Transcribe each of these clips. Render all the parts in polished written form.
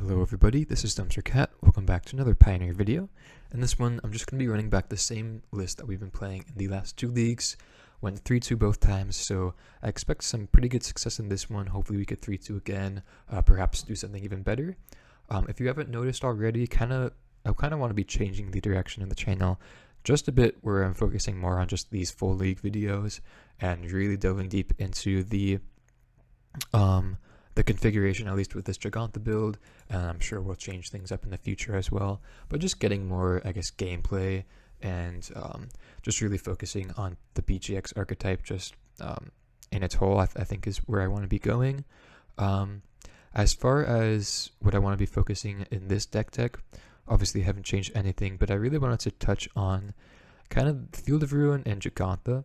Hello everybody, this is Dumpster Cat. Welcome back to another Pioneer video. In this one, I'm just going to be running back the same list that we've been playing in the last two leagues. Went 3-2 both times, so I expect some pretty good success in this one. Hopefully we get 3-2 again, perhaps do something even better. If you haven't noticed already, I kind of want to be changing the direction of the channel just a bit, where I'm focusing more on just these full league videos and really delving deep into the configuration, at least with this Giganta build, and I'm sure we'll change things up in the future as well, but just getting more, I guess, gameplay and just really focusing on the BGX archetype just in its whole, I think is where I want to be going. As far as what I want to be focusing in this deck, obviously haven't changed anything, but I really wanted to touch on kind of Field of Ruin and Giganta.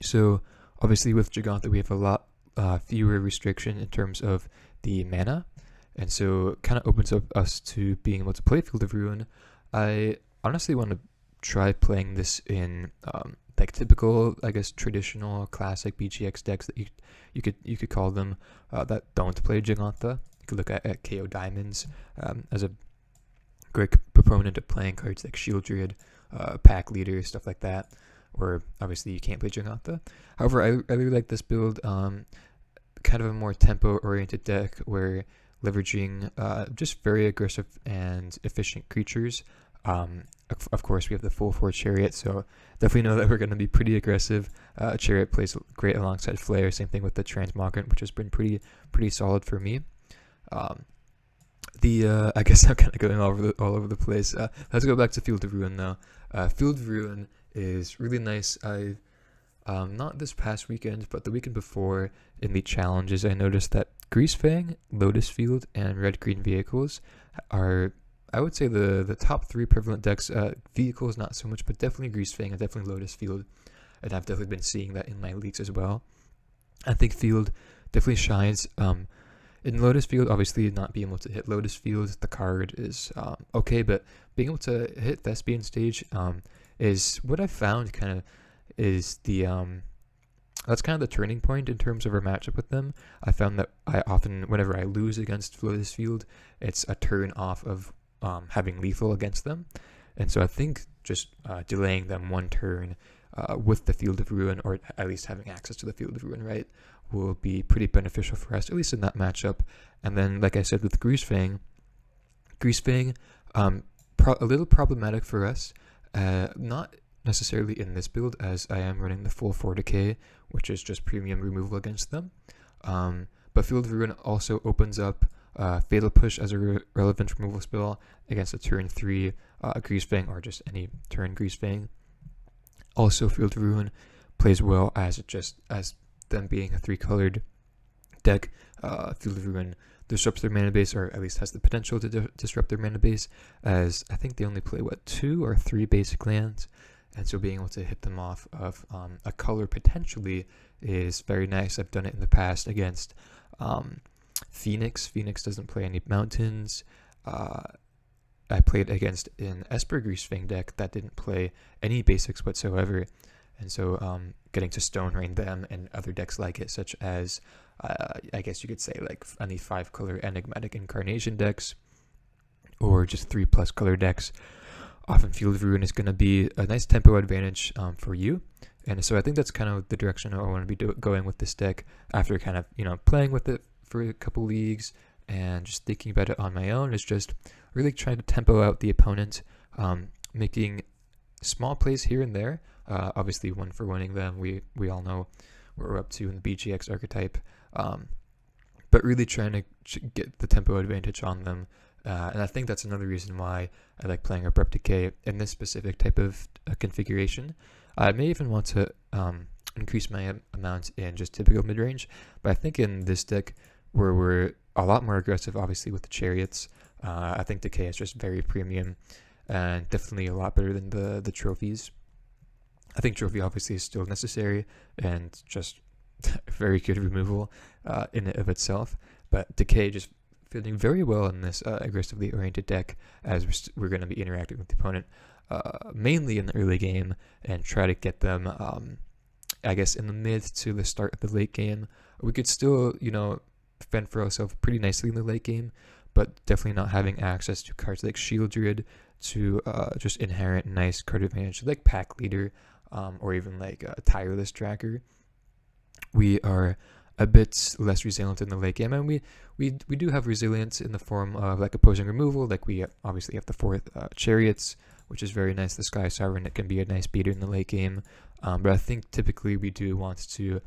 So obviously with Giganta we have a lot fewer restriction in terms of the mana, and so kind of opens up us to being able to play Field of Ruin. I honestly want to try playing this in like typical, I guess, traditional classic BGX decks that you could call them, that don't play Giganta. You could look at KO Diamonds as a great proponent of playing cards like Shield Druid, Pack Leader, stuff like that, where obviously you can't play Giganta. However, I really like this build, kind of a more tempo-oriented deck where leveraging just very aggressive and efficient creatures. Of course, we have the full 4 Chariot, so definitely know that we're going to be pretty aggressive. Chariot plays great alongside Flare, same thing with the Transmogrant, which has been pretty solid for me. I guess I'm kind of going all over the place. Let's go back to Field of Ruin though. Field of Ruin is really nice. Not this past weekend, but the weekend before in the challenges, I noticed that Greasefang, Lotus Field, and Red-Green Vehicles are, I would say, the top 3 prevalent decks. Vehicles not so much, but definitely Greasefang and definitely Lotus Field, and I've definitely been seeing that in my leagues as well. I think Field definitely shines. In Lotus Field, obviously not being able to hit Lotus Field, the card is okay, but being able to hit Thespian Stage is what I found kind of is the that's kind of the turning point in terms of our matchup with them. I found that I often, whenever I lose against Lotus Field, it's a turn off of having lethal against them, and so I think just delaying them one turn with the Field of Ruin, or at least having access to the Field of Ruin, right, will be pretty beneficial for us, at least in that matchup. And then, like I said, with Greasefang, a little problematic for us, not necessarily in this build, as I am running the full 4 Decay, which is just premium removal against them. But Field of Ruin also opens up Fatal Push as a relevant removal spell against a turn 3 Greasefang, or just any turn Greasefang. Also, Field of Ruin plays well as them being a 3-colored deck. Field of Ruin disrupts their mana base, or at least has the potential to disrupt their mana base, as I think they only play 2 or 3 basic lands, and so being able to hit them off of a color potentially is very nice. I've done it in the past against Phoenix. Phoenix doesn't play any mountains. I played against an Esper Greasefang deck that didn't play any basics whatsoever, and so getting to Stone Rain them and other decks like it, such as I guess you could say like any 5-color Enigmatic Incarnation decks, or just 3+ color decks. Often Field of Ruin is going to be a nice tempo advantage for you, and so I think that's kind of the direction I want to be going with this deck, after kind of playing with it for a couple leagues and just thinking about it on my own. Is just really trying to tempo out the opponent, making small plays here and there, obviously one for winning them. We all know what we're up to in the BGX archetype, but really trying to get the tempo advantage on them. And I think that's another reason why I like playing Abrupt Decay in this specific type of configuration. I may even want to increase my amount in just typical midrange, but I think in this deck, where we're a lot more aggressive, obviously with the Chariots, I think Decay is just very premium, and definitely a lot better than the trophies. I think Trophy obviously is still necessary, and just very good removal in and of itself, but Decay just fitting very well in this aggressively oriented deck, as we're going to be interacting with the opponent mainly in the early game, and try to get them I guess in the mid to the start of the late game. We could still fend for ourselves pretty nicely in the late game, but definitely not having access to cards like Shield Druid to just inherent nice card advantage, like Pack Leader, or even like Tireless Tracker. We are a bit less resilient in the late game, and we do have resilience in the form of like opposing removal. Like we obviously have the 4th Chariots, which is very nice. The Sky Sovereign, it can be a nice beater in the late game, but I think typically we do want to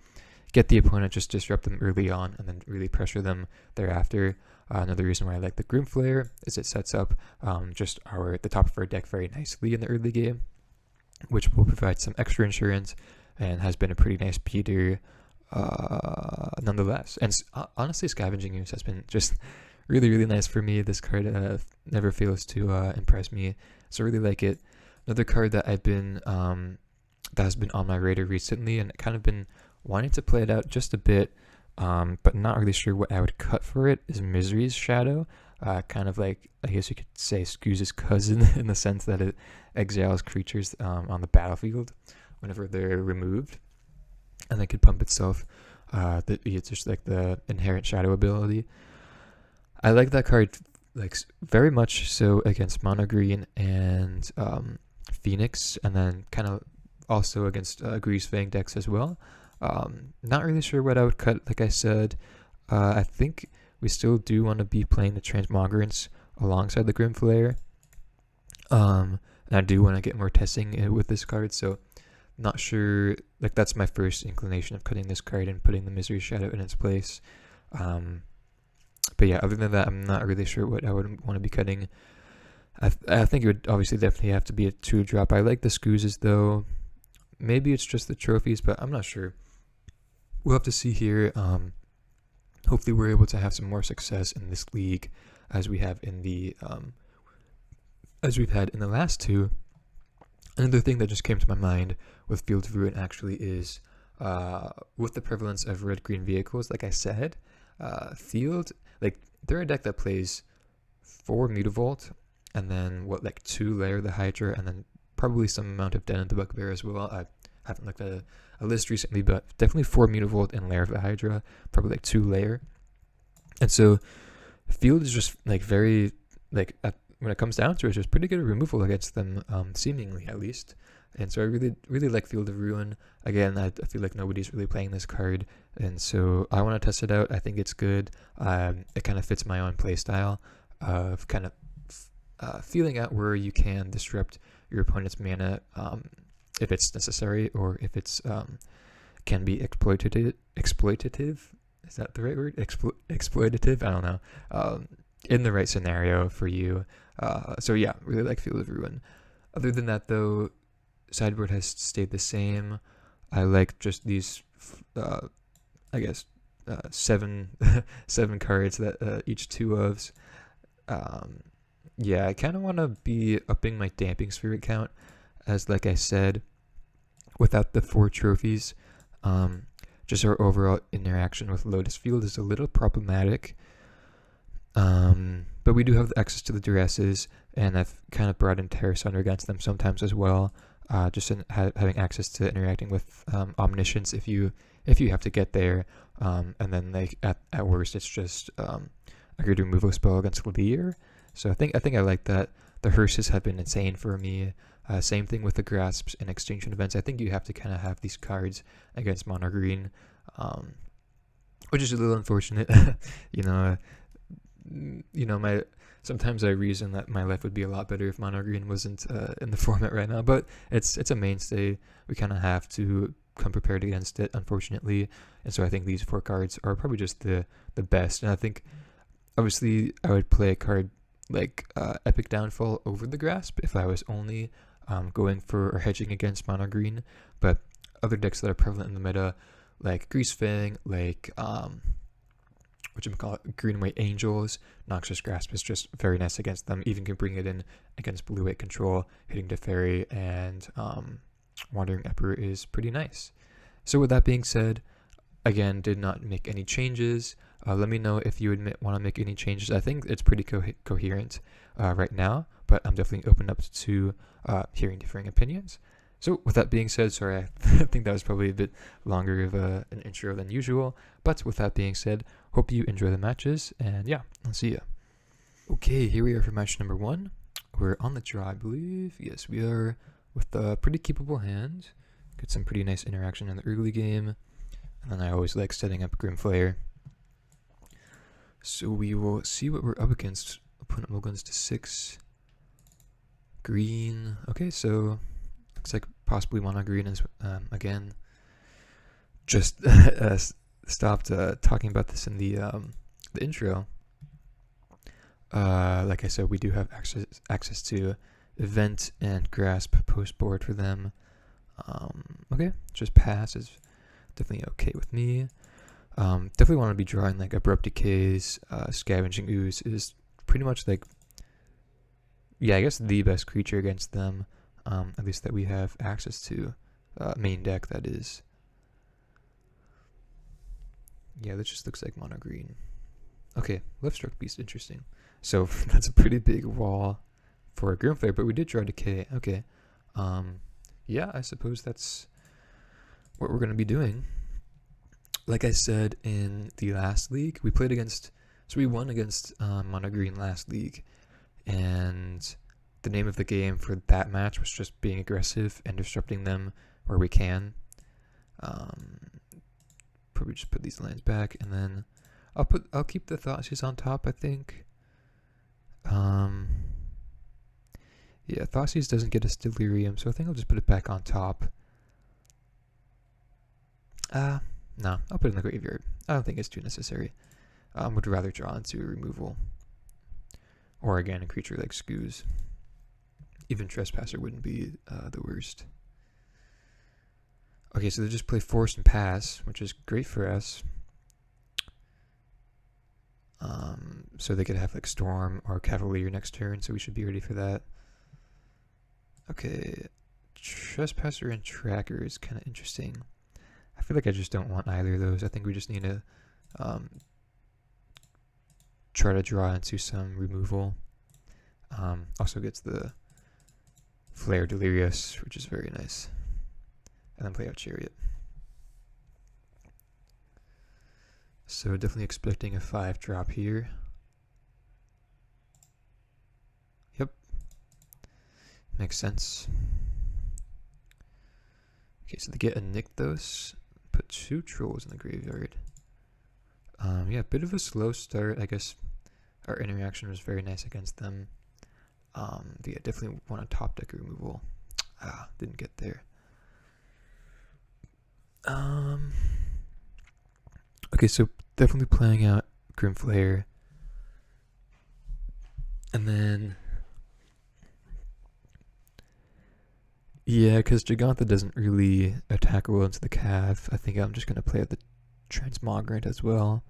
get the opponent, just disrupt them early on, and then really pressure them thereafter. Another reason why I like the Grim Flare is it sets up just the top of our deck very nicely in the early game, which will provide some extra insurance and has been a pretty nice beater nonetheless. And honestly, Scavenging Use has been just really, really nice for me. This card never fails to impress me, so I really like it. Another card that that has been on my radar recently, and kind of been wanting to play it out just a bit, but not really sure what I would cut for it, is Misery's Shadow. Kind of like, I guess you could say, Scoose's cousin in the sense that it exiles creatures on the battlefield whenever they're removed, and then could pump itself. It's just like the inherent shadow ability. I like that card like very much so against mono green and Phoenix, and then kind of also against Greasefang decks as well. Not really sure what I would cut. Like I said, I think we still do want to be playing the Transmogrants alongside the Grim Flare. And I do want to get more testing with this card, so not sure. Like, that's my first inclination of cutting this card and putting the Misery Shadow in its place. But yeah, other than that, I'm not really sure what I would want to be cutting. I think it would obviously definitely have to be a 2-drop. I like the Scoozes though. Maybe it's just the trophies, but I'm not sure. We'll have to see here. Hopefully we're able to have some more success in this league as we have in the as we've had in the last two. Another thing that just came to my mind with Field of Ruin actually is with the prevalence of red-green vehicles, like I said, Field, like, they're a deck that plays 4 Mutavault, and then 2 Lair the Hydra, and then probably some amount of Den of the Bugbear as well. I haven't looked at a list recently, but definitely 4 Mutavault and Lair of the Hydra, probably 2 Lair. And so Field is just very when it comes down to it, it's just pretty good removal against them, seemingly at least. And so I really, really like Field of Ruin. Again, I feel like nobody's really playing this card, and so I want to test it out. I think it's good. It kind of fits my own playstyle of kind of feeling out where you can disrupt your opponent's mana if it's necessary, or if it's can be exploitative. Is that the right word? Exploitative? I don't know. In the right scenario for you. So yeah, really like Field of Ruin. Other than that though, sideboard has stayed the same. I like just these, I guess, 7 cards that each 2 ofs. Yeah, I kind of want to be upping my Damping Sphere count, as like I said, without the 4 trophies. Just our overall interaction with Lotus Field is a little problematic. But we do have the access to the Duresses, and I've kind of brought in Terror Thunder against them sometimes as well. Just in having access to interacting with Omniscience if you have to get there, and then at worst it's just a good removal spell against Leer. So I think I like that. The Hearses have been insane for me. Same thing with the Grasps and Extinction Events. I think you have to kind of have these cards against Mono Green, which is a little unfortunate. Sometimes I reason that my life would be a lot better if Mono Green wasn't in the format right now, but it's a mainstay. We kind of have to come prepared against it, unfortunately, and so I think these 4 cards are probably just the best. And I think obviously I would play a card like Epic Downfall over the Grasp if I was only going for or hedging against Mono Green, but other decks that are prevalent in the meta, like Greasefang, like Green White Angels, Noxious Grasp is just very nice against them. Even can bring it in against Blue White Control, hitting Teferi, and Wandering Emperor is pretty nice. So with that being said, again, did not make any changes. Let me know if you would want to make any changes. I think it's pretty coherent right now, but I'm definitely open up to hearing differing opinions. So with that being said, sorry, I think that was probably a bit longer of an intro than usual. But with that being said, hope you enjoy the matches, and yeah, I'll see you. Okay, here we are for match number 1. We're on the draw, I believe. Yes, we are, with a pretty capable hand. Get some pretty nice interaction in the early game. And then I always like setting up Grimflayer. So we will see what we're up against. Opponent will go into 6. Green. Okay, so looks like possibly mono green is again. Just stopped talking about this in the intro. Like I said, we do have access to event and grasp post board for them. Okay, just pass is definitely okay with me. Definitely want to be drawing like abrupt decays. Scavenging ooze is pretty much like, yeah, I guess the best creature against them. At least that we have access to. Main deck, that is. Yeah, that just looks like mono green. Okay, left stroke beast, interesting. So that's a pretty big wall for a Grimflayer, but we did draw decay. Okay. Yeah, I suppose that's what we're going to be doing. Like I said in the last league, we played against, so we won against mono green last league, and the name of the game for that match was just being aggressive and disrupting them where we can. Probably just put these lines back, and then I'll keep the Thoughtseize on top, I think. Yeah, Thoughtseize doesn't get us Delirium, so I think I'll just put it back on top. No, I'll put it in the graveyard. I don't think it's too necessary. Would rather draw into a removal. Or again, a creature like Scooz. Even Trespasser wouldn't be the worst. Okay, so they just play Force and Pass, which is great for us. So they could have like Storm or Cavalier next turn, so we should be ready for that. Okay, Trespasser and Tracker is kind of interesting. I feel like I just don't want either of those. I think we just need to try to draw into some removal. Also gets the Flare Delirious, which is very nice. And then play out Chariot. So definitely expecting a 5 drop here. Yep. Makes sense. Okay, so they get a Nykthos. Put 2 Trolls in the graveyard. Yeah, a bit of a slow start. I guess our interaction was very nice against them. Yeah, definitely want a top deck removal. Didn't get there. Okay, so definitely playing out Grimflayer. And then, yeah, because Gigantha doesn't really attack well into the Cav, I think I'm just going to play out the Transmogrant as well.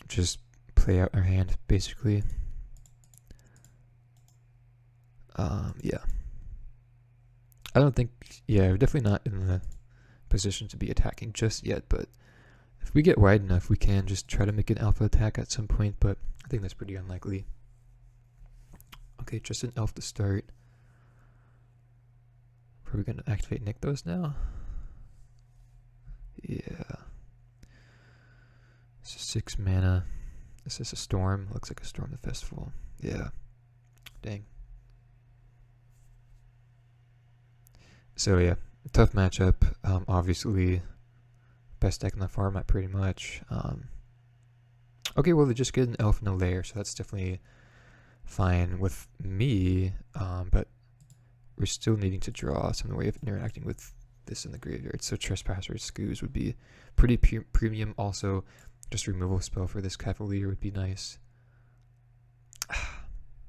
Just play out our hand, basically. Yeah. I don't think, yeah, we're definitely not in the position to be attacking just yet, but if we get wide enough, we can just try to make an alpha attack at some point, but I think that's pretty unlikely. Okay, just an elf to start. Are we going to activate Nykthos now? Yeah. This is 6 mana. This is a Storm. Looks like a Storm the Festival. Yeah. Dang. So yeah, tough matchup. Obviously, best deck in the format pretty much. Okay, well they just get an elf and a lair, so that's definitely fine with me. But we're still needing to draw some way of interacting with this in the graveyard. So Trespasser Scooz would be pretty premium. Also, just removal spell for this Cavalier would be nice.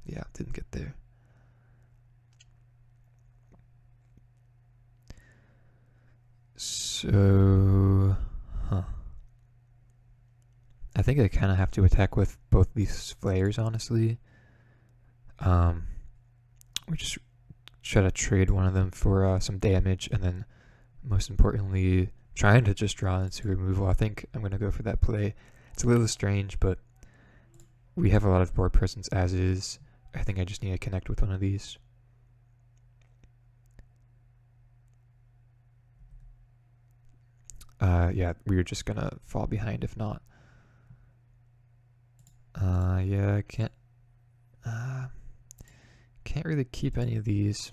Yeah, didn't get there. So, I think I kind of have to attack with both these flares, honestly. We just try to trade one of them for some damage, and then, most importantly, trying to just draw into removal. I think I'm going to go for that play. It's a little strange, but we have a lot of board presence as is. I think I just need to connect with one of these. yeah, we were just gonna fall behind if not. Yeah, I can't really keep any of these,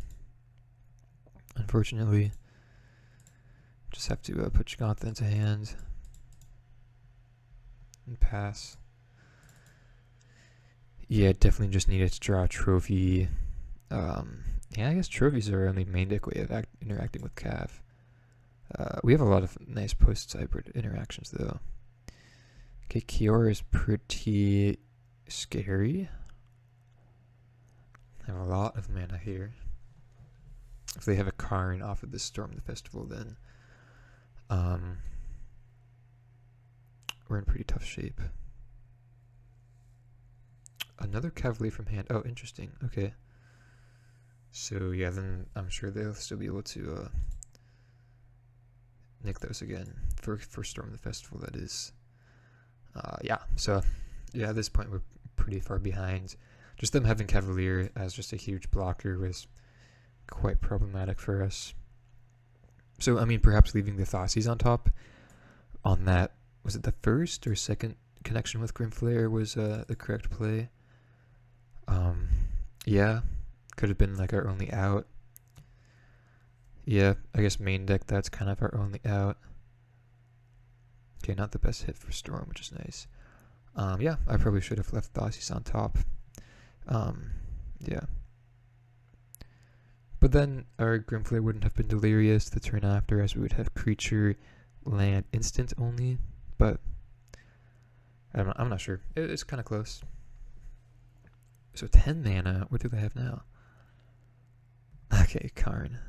unfortunately. Just have to put Jagantha into hand and pass. Yeah, definitely just needed to draw a trophy. Yeah, I guess trophies are only main deck way of interacting with Cav. We have a lot of nice post-hybrid interactions though. Okay, Kiora is pretty scary. I have a lot of mana here. If they have a Karn off of this Storm the Festival, then we're in pretty tough shape. Another Cavalier from hand. Oh, interesting. Okay. So yeah, then I'm sure they'll still be able to nick those again for Storm the Festival, that is. Yeah, so yeah, at this point we're pretty far behind. Just them having Cavalier as just a huge blocker was quite problematic for us. So, I mean, perhaps leaving the Thoughtseize on top on that, was it the first or second connection with Grimflare was the correct play? Yeah, could have been like our only out. Yeah, I guess main deck, that's kind of our only out. Okay, not the best hit for Storm, which is nice. Yeah, I probably should have left Thoughtseize on top. Yeah. But then our Grimflare wouldn't have been Delirious the turn after, as we would have creature, land, instant only. But I'm not sure. It's kind of close. So 10 mana. What do they have now? Okay, Karn.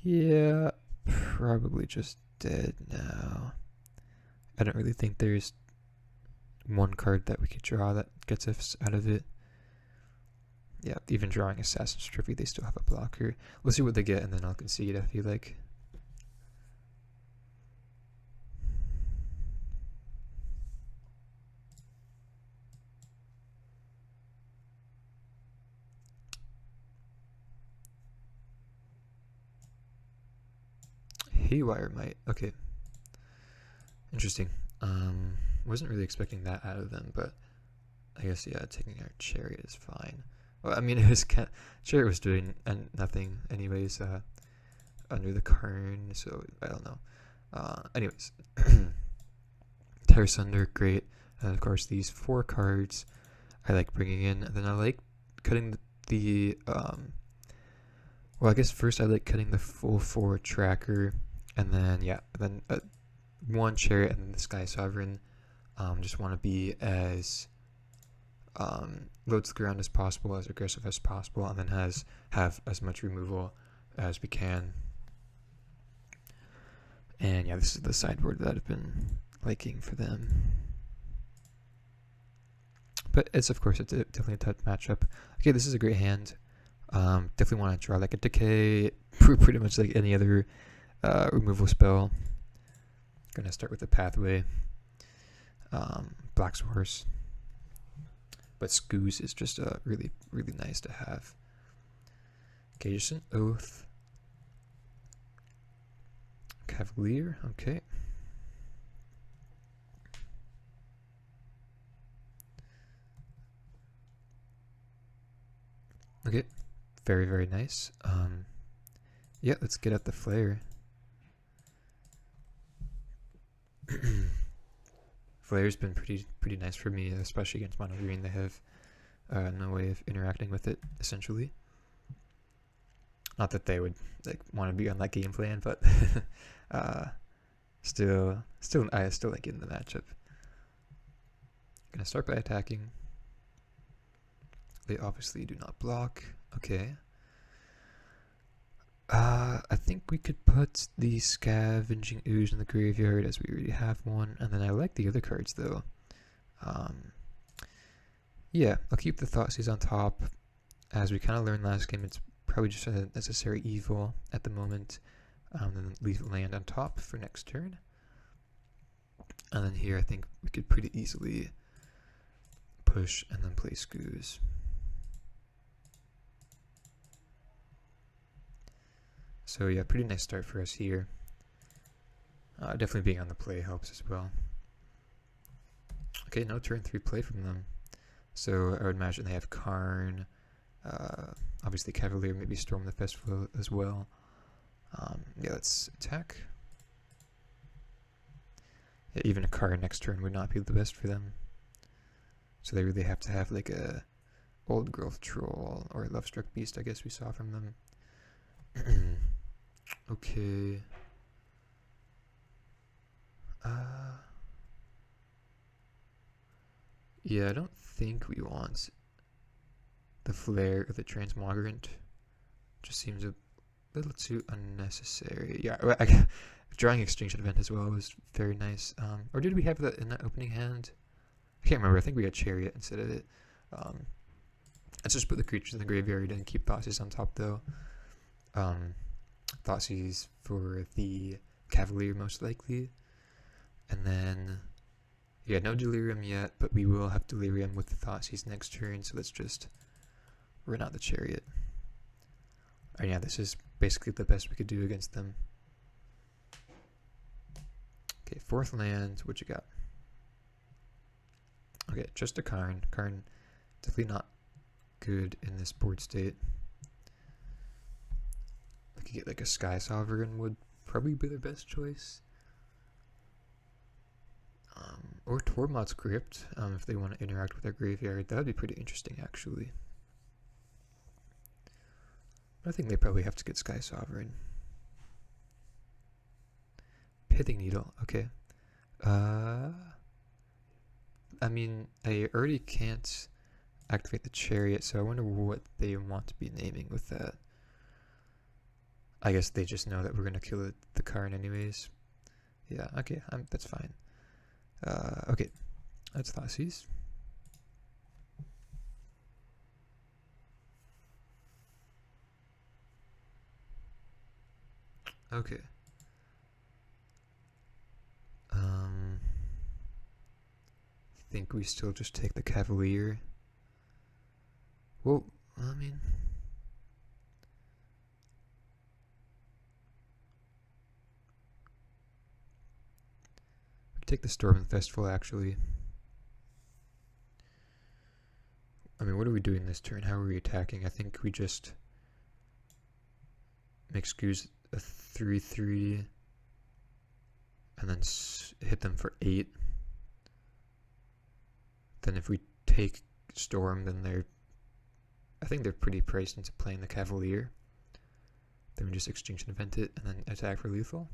Yeah, probably just dead now. I don't really think there's one card that we could draw that gets us out of it. Yeah, even drawing Assassin's Trophy, they still have a blocker. We'll see what they get, and then I'll concede, I feel like. Haywire might. Okay. Interesting. Wasn't really expecting that out of them, but I guess, yeah, taking our Chariot is fine. Well, I mean, Chariot was doing nothing anyways under the Karn, so I don't know. Anyways, Terra Sunder, great. And of course, these 4 cards I like bringing in, and then I like cutting the well, I guess first I like cutting the full 4 tracker, and then, yeah, then 1 Chariot and then the Sky Sovereign. Just want to be as low to the ground as possible, as aggressive as possible, and then have as much removal as we can. And yeah, this is the sideboard that I've been liking for them. But it's, of course, it's definitely a tough matchup. Okay, this is a great hand. Definitely want to draw like a Decay, pretty much like any other removal spell. Gonna start with the Pathway. Black Source. But Scooze is just really, really nice to have. Okay, just an Oath. Cavalier, okay. Okay, very, very nice. Yeah, let's get at the Flare. Flare's been pretty nice for me, especially against mono green. They have no way of interacting with it, essentially. Not that they would like want to be on that game plan, but still, I still like it in the matchup. Gonna start by attacking. They obviously do not block. Okay. I think we could put the Scavenging Ooze in the graveyard, as we already have one, and then I like the other cards though. Yeah, I'll keep the Thoughtseize on top. As we kind of learned last game, it's probably just a necessary evil at the moment. Then leave land on top for next turn. And then here I think we could pretty easily push and then play Scooze. So yeah, pretty nice start for us here. Definitely being on the play helps as well. Okay, no turn 3 play from them. So I would imagine they have Karn, obviously Cavalier, maybe Storm the Festival as well. Yeah, let's attack. Yeah, even a Karn next turn would not be the best for them. So they really have to have like a Old Growth Troll or Lovestruck Beast, I guess we saw from them. Okay. Yeah, I don't think we want the Flare or the Transmogrant. Just seems a little too unnecessary. Yeah, drawing Extinction Event as well was very nice. Or did we have that in that opening hand? I can't remember. I think we had Chariot instead of it. Let's just put the creatures in the graveyard and keep Thoughtseize on top though. Thoughtseize for the Cavalier most likely. And then, yeah, no Delirium yet, but we will have Delirium with the Thoughtseize next turn, so let's just run out the Chariot. And yeah, this is basically the best we could do against them. Okay, 4th land, what you got? Okay, just a Karn. Karn, definitely not good in this board state. I could get like a Sky Sovereign would probably be the best choice. Or Tormod's Crypt, if they want to interact with their graveyard. That would be pretty interesting, actually. I think they probably have to get Sky Sovereign. Pithing Needle, okay. I mean, I already can't activate the Chariot, so I wonder what they want to be naming with that. I guess they just know that we're going to kill the Karn anyways. Yeah, okay, that's fine. Okay, that's Thoughtseize. Okay. I think we still just take the Cavalier. Well, I mean, we take the Storm and Festival actually. I mean, what are we doing this turn? How are we attacking? I think we just make Scoos a 3/3 and then hit them for 8. Then if we take Storm, then I think they're pretty priced into playing the Cavalier. Then we just Extinction Event it and then attack for lethal.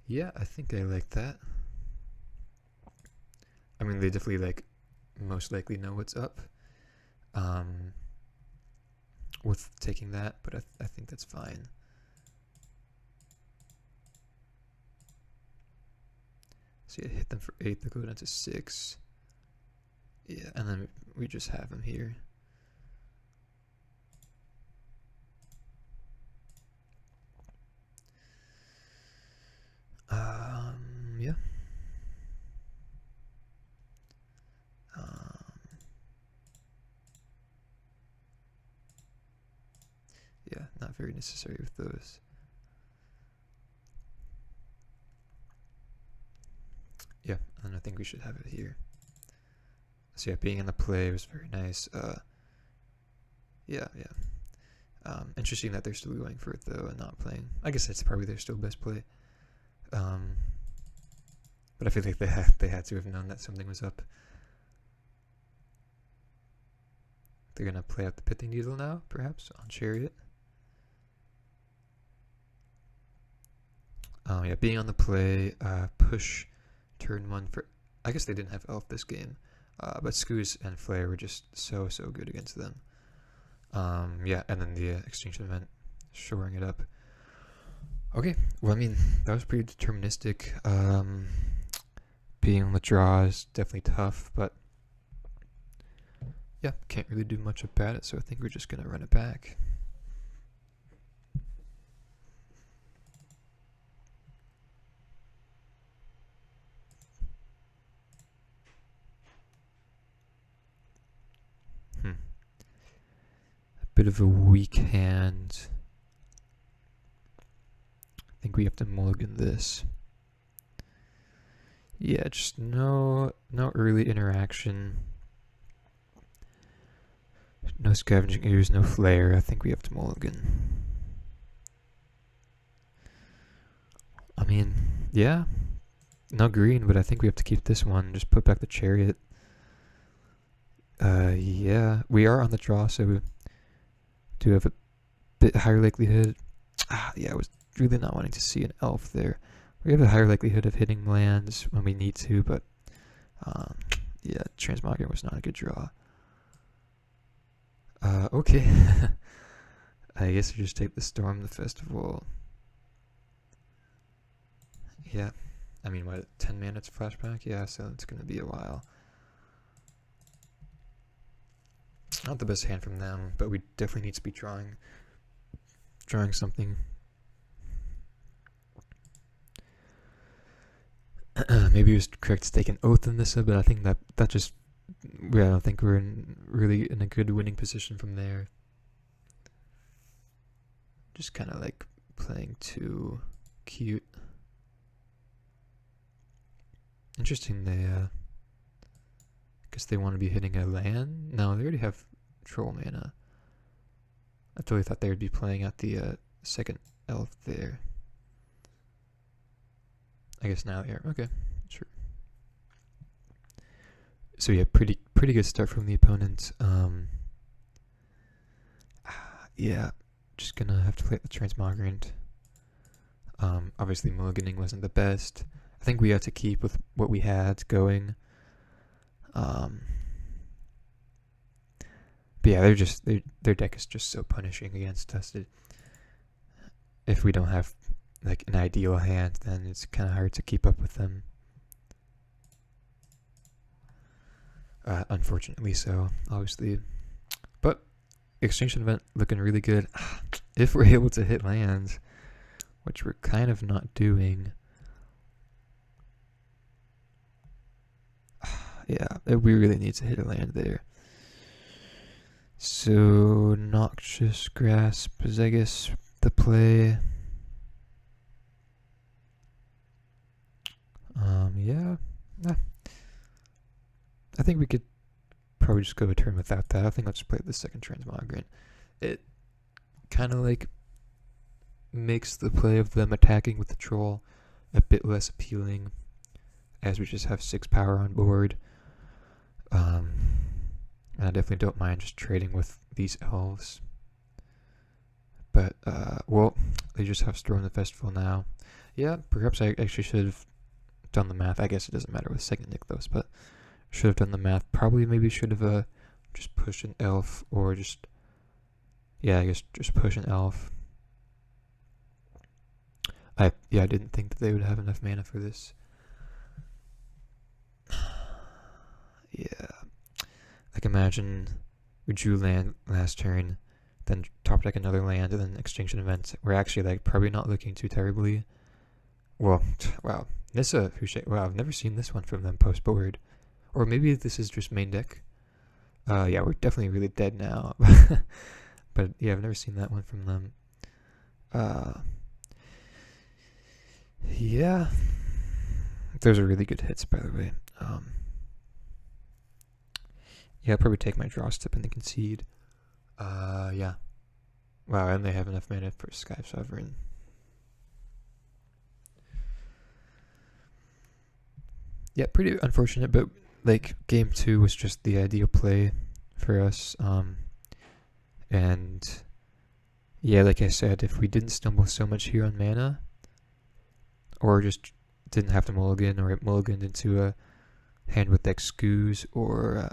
Yeah, I think I like that. I mean, they definitely most likely know what's up with taking that, but I think that's fine. So yeah, hit them for 8, they go down to 6. Yeah, and then we just have them here. Yeah. Yeah, not very necessary with those. Yeah, and I think we should have it here. So yeah, being in the play was very nice. Yeah. Interesting that they're still going for it though and not playing. I guess that's probably their still best play. But I feel like they had to have known that something was up. They're gonna play out the Pithing Needle now, perhaps, on Chariot. Yeah, being on the play, push turn 1 for... I guess they didn't have Elf this game, but Scoos and Flare were just so good against them. Yeah, and then the Extinction Event, shoring it up. Okay, well, I mean, that was pretty deterministic. Being on the draw is definitely tough, but yeah, can't really do much about it, so I think we're just going to run it back. A bit of a weak hand. think we have to mulligan this. Yeah, just no early interaction. No Scavenging Ooze, no Flare. I think we have to mulligan. I mean, yeah. No green, but I think we have to keep this one. Just put back the Chariot. Yeah. We are on the draw, so we do have a bit higher likelihood. Yeah, I was really not wanting to see an elf there. We have a higher likelihood of hitting lands when we need to, but yeah, Transmogrant was not a good draw. Okay. I guess we just take the Storm, the Festival. Yeah. I mean, what, 10 minutes flashback? Yeah, so it's going to be a while. Not the best hand from them, but we definitely need to be drawing something. Maybe it was correct to take an Oath in this, but I think that just... I don't think we're really in a good winning position from there. Just kind of like playing too cute. Interesting, they guess they want to be hitting a land? No, they already have troll mana. I totally thought they would be playing at the second elf there. I guess now they are. Okay, sure. So yeah, pretty good start from the opponent. Yeah, just gonna have to play the Transmogrant. Obviously mulliganing wasn't the best. I think we had to keep with what we had going. But yeah, their deck is just so punishing against us. If we don't have like an ideal hand, then it's kind of hard to keep up with them. Unfortunately so, obviously. But Extinction Event looking really good. If we're able to hit lands, which we're kind of not doing. Yeah, we really need to hit a land there. So, Noxious Grasp is, I guess, the play. Yeah. I think we could probably just go a turn without that. I think I'll just play the second Transmogrant. It kind of like makes the play of them attacking with the troll a bit less appealing, as we just have 6 power on board. And I definitely don't mind just trading with these elves. But, well, they just have Storm the Festival now. Yeah, perhaps I actually should have done the math. I guess it doesn't matter with second Nykthos, but should have done the math. Probably maybe should have just pushed an elf, or just, yeah, I guess just push an elf. I didn't think that they would have enough mana for this. Yeah. Like, imagine we drew land last turn, then top deck another land, and then Extinction Event. We're actually, like, probably not looking too terribly. Well, wow. Nissa, wow, I've never seen this one from them post board. Or maybe this is just main deck. Yeah, we're definitely really dead now. But yeah, I've never seen that one from them. Yeah. Those are really good hits, by the way. Yeah, I'll probably take my draw step and then concede. Yeah. Wow, and they have enough mana for Sky Sovereign. Yeah, pretty unfortunate, but like game 2 was just the ideal play for us. And yeah, like I said, if we didn't stumble so much here on mana, or just didn't have to mulligan, or it mulliganed into a hand with like Scoos, or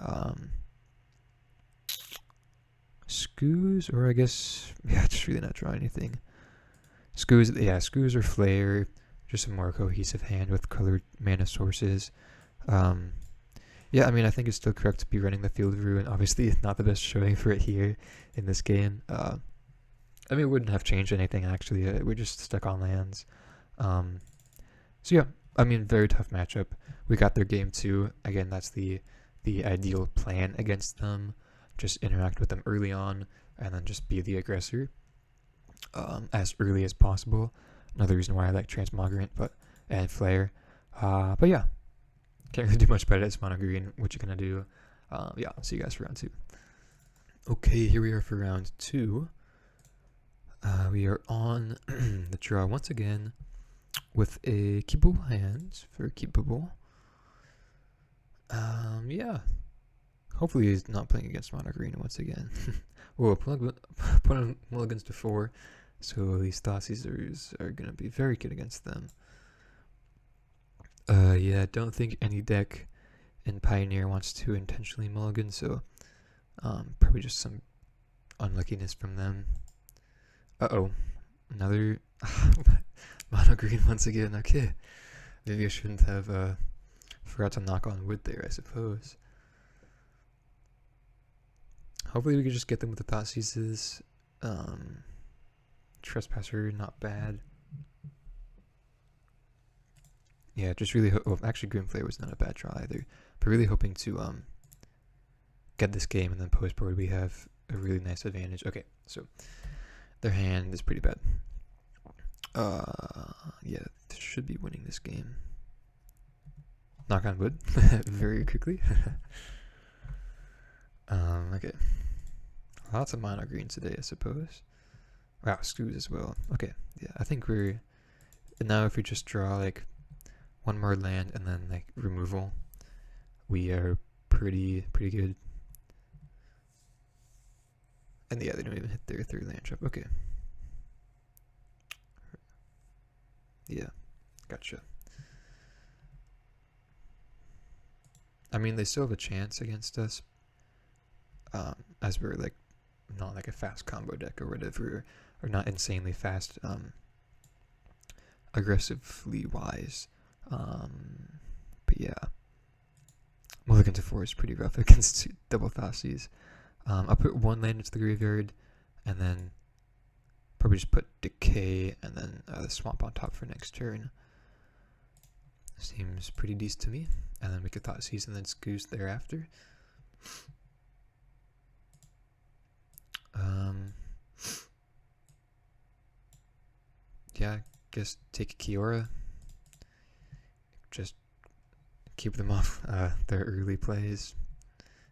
Scoos, or I guess, yeah, just really not drawing anything. Scoos, yeah, Scoos or Flare, just a more cohesive hand with colored mana sources. Yeah, I mean, I think it's still correct to be running the Field of Ruin. Obviously, it's not the best showing for it here in this game. I mean, it wouldn't have changed anything, actually. We're just stuck on lands. So yeah, I mean, very tough matchup. We got their game 2. Again, that's the ideal plan against them. Just interact with them early on, and then just be the aggressor as early as possible. another reason why I like Transmogrant, and Flare. But yeah, can't really do much better as mono green. What you gonna do? Yeah, I'll see you guys for round 2. Okay, here we are for round 2. We are on the draw once again with a keepable hand. Very keepable. Yeah. Hopefully he's not playing against mono green once again. Whoa, put on mulligans before, so these Thoughtseize are gonna be very good against them. Yeah, don't think any deck in Pioneer wants to intentionally mulligan, so probably just some unluckiness from them. Uh-oh, another mono green once again. Okay, maybe I shouldn't have forgot to knock on wood there, I suppose. Hopefully we can just get them with the Thoughtseizes. Trespasser, not bad. Yeah, just really actually Grim Flare was not a bad draw either. But really hoping to get this game, and then post board we have a really nice advantage. Okay, so their hand is pretty bad. Yeah, they should be winning this game. Knock on wood, very quickly. Okay. Lots of mono greens today, I suppose. Wow, Scoos as well. Okay, yeah, I think we're now if we just draw like one more land and then like removal, we are pretty good. And yeah, they don't even hit their 3rd land trap. Okay. Yeah, gotcha. I mean, they still have a chance against us, as we're like not like a fast combo deck or whatever, or not insanely fast, aggressively wise. But yeah, mulligan to 4 is pretty rough against double Thoughtseize. I'll put 1 land into the graveyard, and then probably just put Decay and then the Swamp on top for next turn. Seems pretty decent to me. And then we could Thoughtseize and then Scoos thereafter. Yeah, I guess take a Kiora. Just keep them off their early plays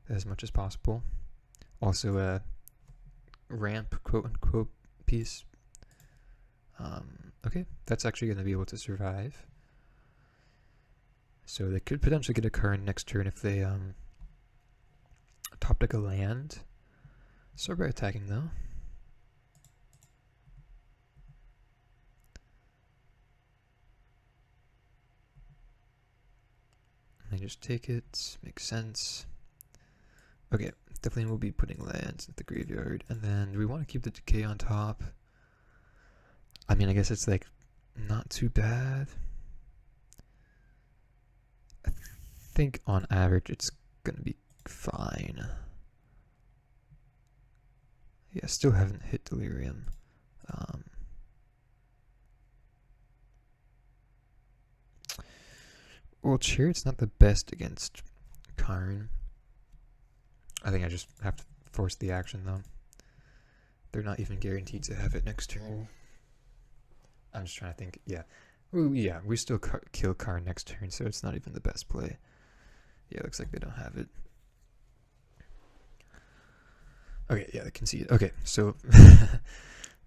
as much as possible. Also a ramp, quote unquote, piece. Okay, that's actually going to be able to survive. So they could potentially get a card next turn if they top deck a land. Start by attacking though. And they just take it. Makes sense. Okay, definitely we'll be putting lands at the graveyard. And then do we want to keep the Decay on top? I mean, I guess it's like not too bad. I think on average it's gonna be fine. Yeah, still haven't hit Delirium. Well, Chariot's not the best against Karn. I think I just have to force the action though. They're not even guaranteed to have it next turn. I'm just trying to think. Yeah, well, yeah, we still kill Karn next turn, so it's not even the best play. Yeah, looks like they don't have it. Okay, yeah, they concede. Okay, so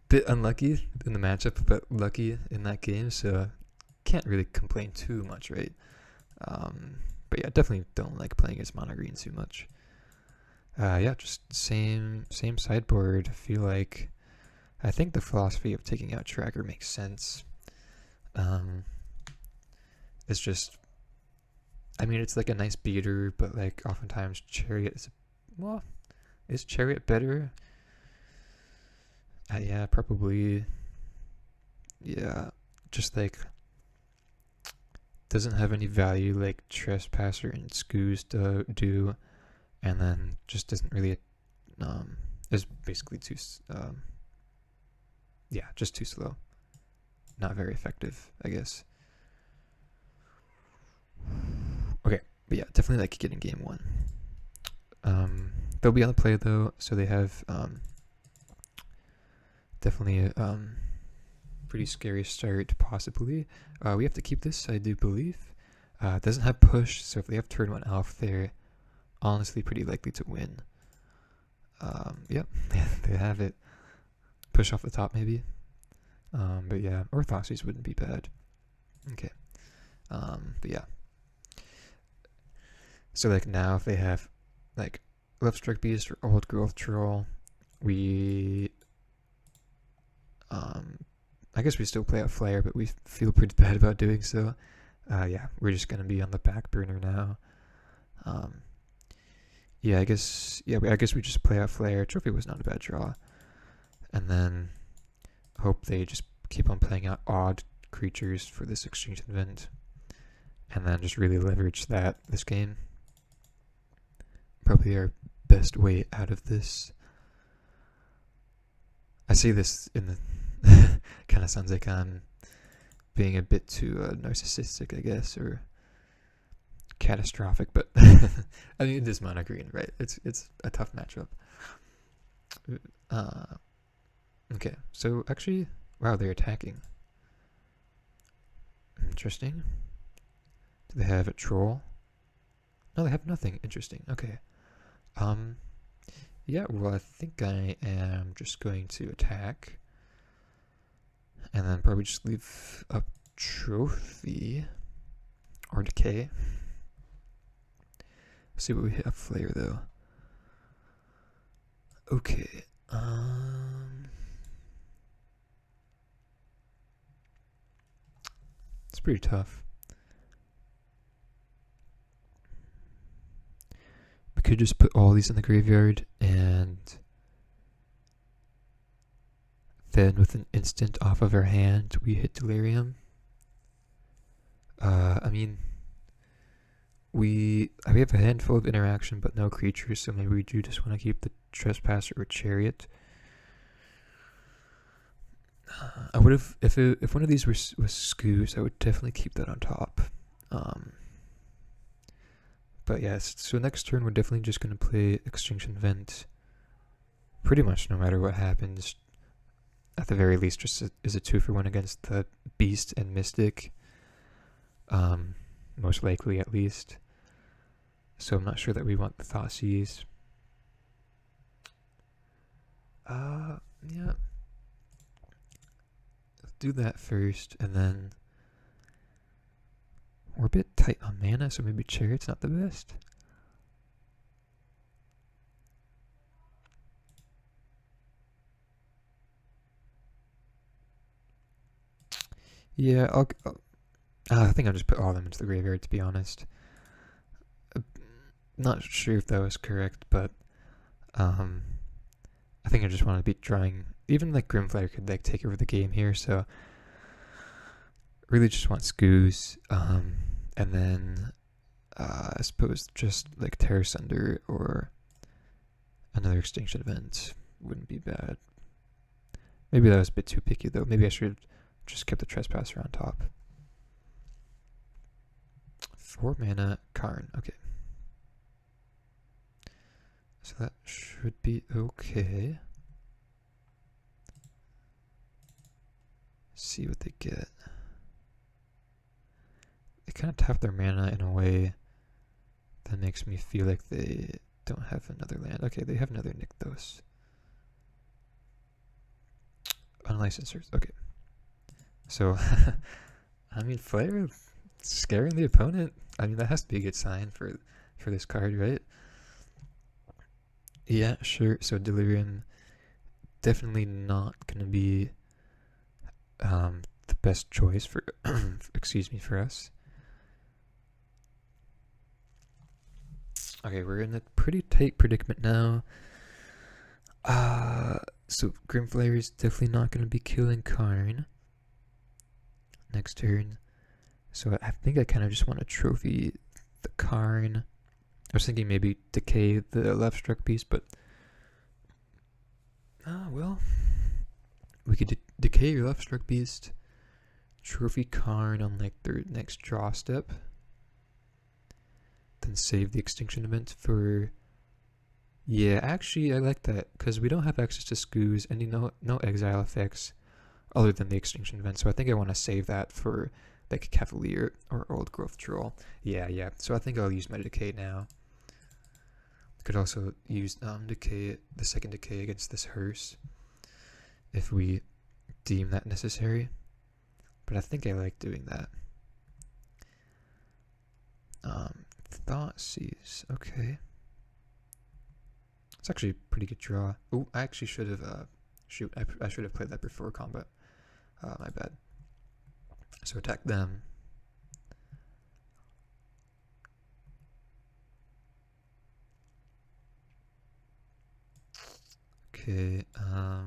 bit unlucky in the matchup, but lucky in that game, so can't really complain too much, right? But yeah, definitely don't like playing against mono green too much. Yeah, just same sideboard. I think the philosophy of taking out Tracker makes sense. It's just, I mean, it's like a nice beater, but like oftentimes Chariot is, well, is Chariot better? Yeah, probably. Yeah, just like doesn't have any value like Trespasser and Scoos do, and then just doesn't really is basically too yeah, just too slow. Not very effective, I guess. Okay, but yeah, definitely like getting game 1. They'll be on the play though, so they have definitely pretty scary start, possibly. We have to keep this, I do believe. It doesn't have push, so if they have turn 1 elf, they're honestly pretty likely to win. Yep, they have it. Push off the top, maybe. But yeah, Orthoses wouldn't be bad. Okay. But yeah. So like now, if they have like Left Strike Beast or Old Growth Troll, we I guess we still play out Flare, but we feel pretty bad about doing so. Yeah, we're just gonna be on the back burner now. Yeah, I guess we just play out Flare. Trophy was not a bad draw, and then hope they just keep on playing out odd creatures for this exchange event, and then just really leverage that this game. Probably our best way out of this. I say this in the kind of sounds like I'm being a bit too narcissistic, I guess, or catastrophic, but I mean, it is mono green, right? It's a tough matchup. Okay, so actually, wow, they're attacking. Interesting. Do they have a troll? No, they have nothing. Interesting. Okay. Yeah, well, I think I am just going to attack. And then probably just leave a trophy. Or decay. Let's see what we have Flare, though. Okay. It's pretty tough. We could just put all these in the graveyard, and then with an instant off of our hand, we hit Delirium. I mean, we have a handful of interaction, but no creatures, so maybe we do just want to keep the Trespasser or Chariot. I would have, if one of these was Scoos, I would definitely keep that on top. But yes, so next turn we're definitely just going to play Extinction Vent. Pretty much no matter what happens. At the very least, just is a 2-for-1 against the Beast and Mystic. Most likely, at least. So I'm not sure that we want the Thoughtseize. Yeah. Let's do that first, and then we're a bit tight on mana, so maybe Chariot's not the best. Yeah, I think I'll just put all of them into the graveyard, to be honest. Not sure if that was correct, but I think I just want to be drawing. Even like Grimflare could like take over the game here, so really just want Scoos, and then I suppose just like Terror Sunder or another Extinction Event wouldn't be bad. Maybe that was a bit too picky though. Maybe I should just kept the Trespasser on top. 4 mana, Karn. Okay. So that should be okay. See what they get. They kind of tap their mana in a way that makes me feel like they don't have another land. Okay, they have another Rakdos. Unlicensed. Okay. So, I mean, Flare scaring the opponent. I mean, that has to be a good sign for this card, right? Yeah, sure. So Delirium definitely not gonna be the best choice for excuse me, for us. Okay, we're in a pretty tight predicament now. So Grimflare is definitely not gonna be killing Karn next turn. So I think I kind of just want to trophy the Karn. I was thinking maybe decay the Left Struck Beast, but well, we could decay your Left Struck Beast, trophy Karn on like their next draw step, then save the Extinction Event for. Yeah, actually, I like that because we don't have access to Scoos and no exile effects. other than the extinction event. So I think I want to save that for like Cavalier or Old Growth Troll. Yeah. So I think I'll use my Decay now. Could also use Decay, the second Decay against this Hearse, if we deem that necessary. But I think I like doing that. Thoughtseize, okay. It's actually a pretty good draw. Oh, I actually should have, I should have played that before combat. My bad. So attack them. Okay, I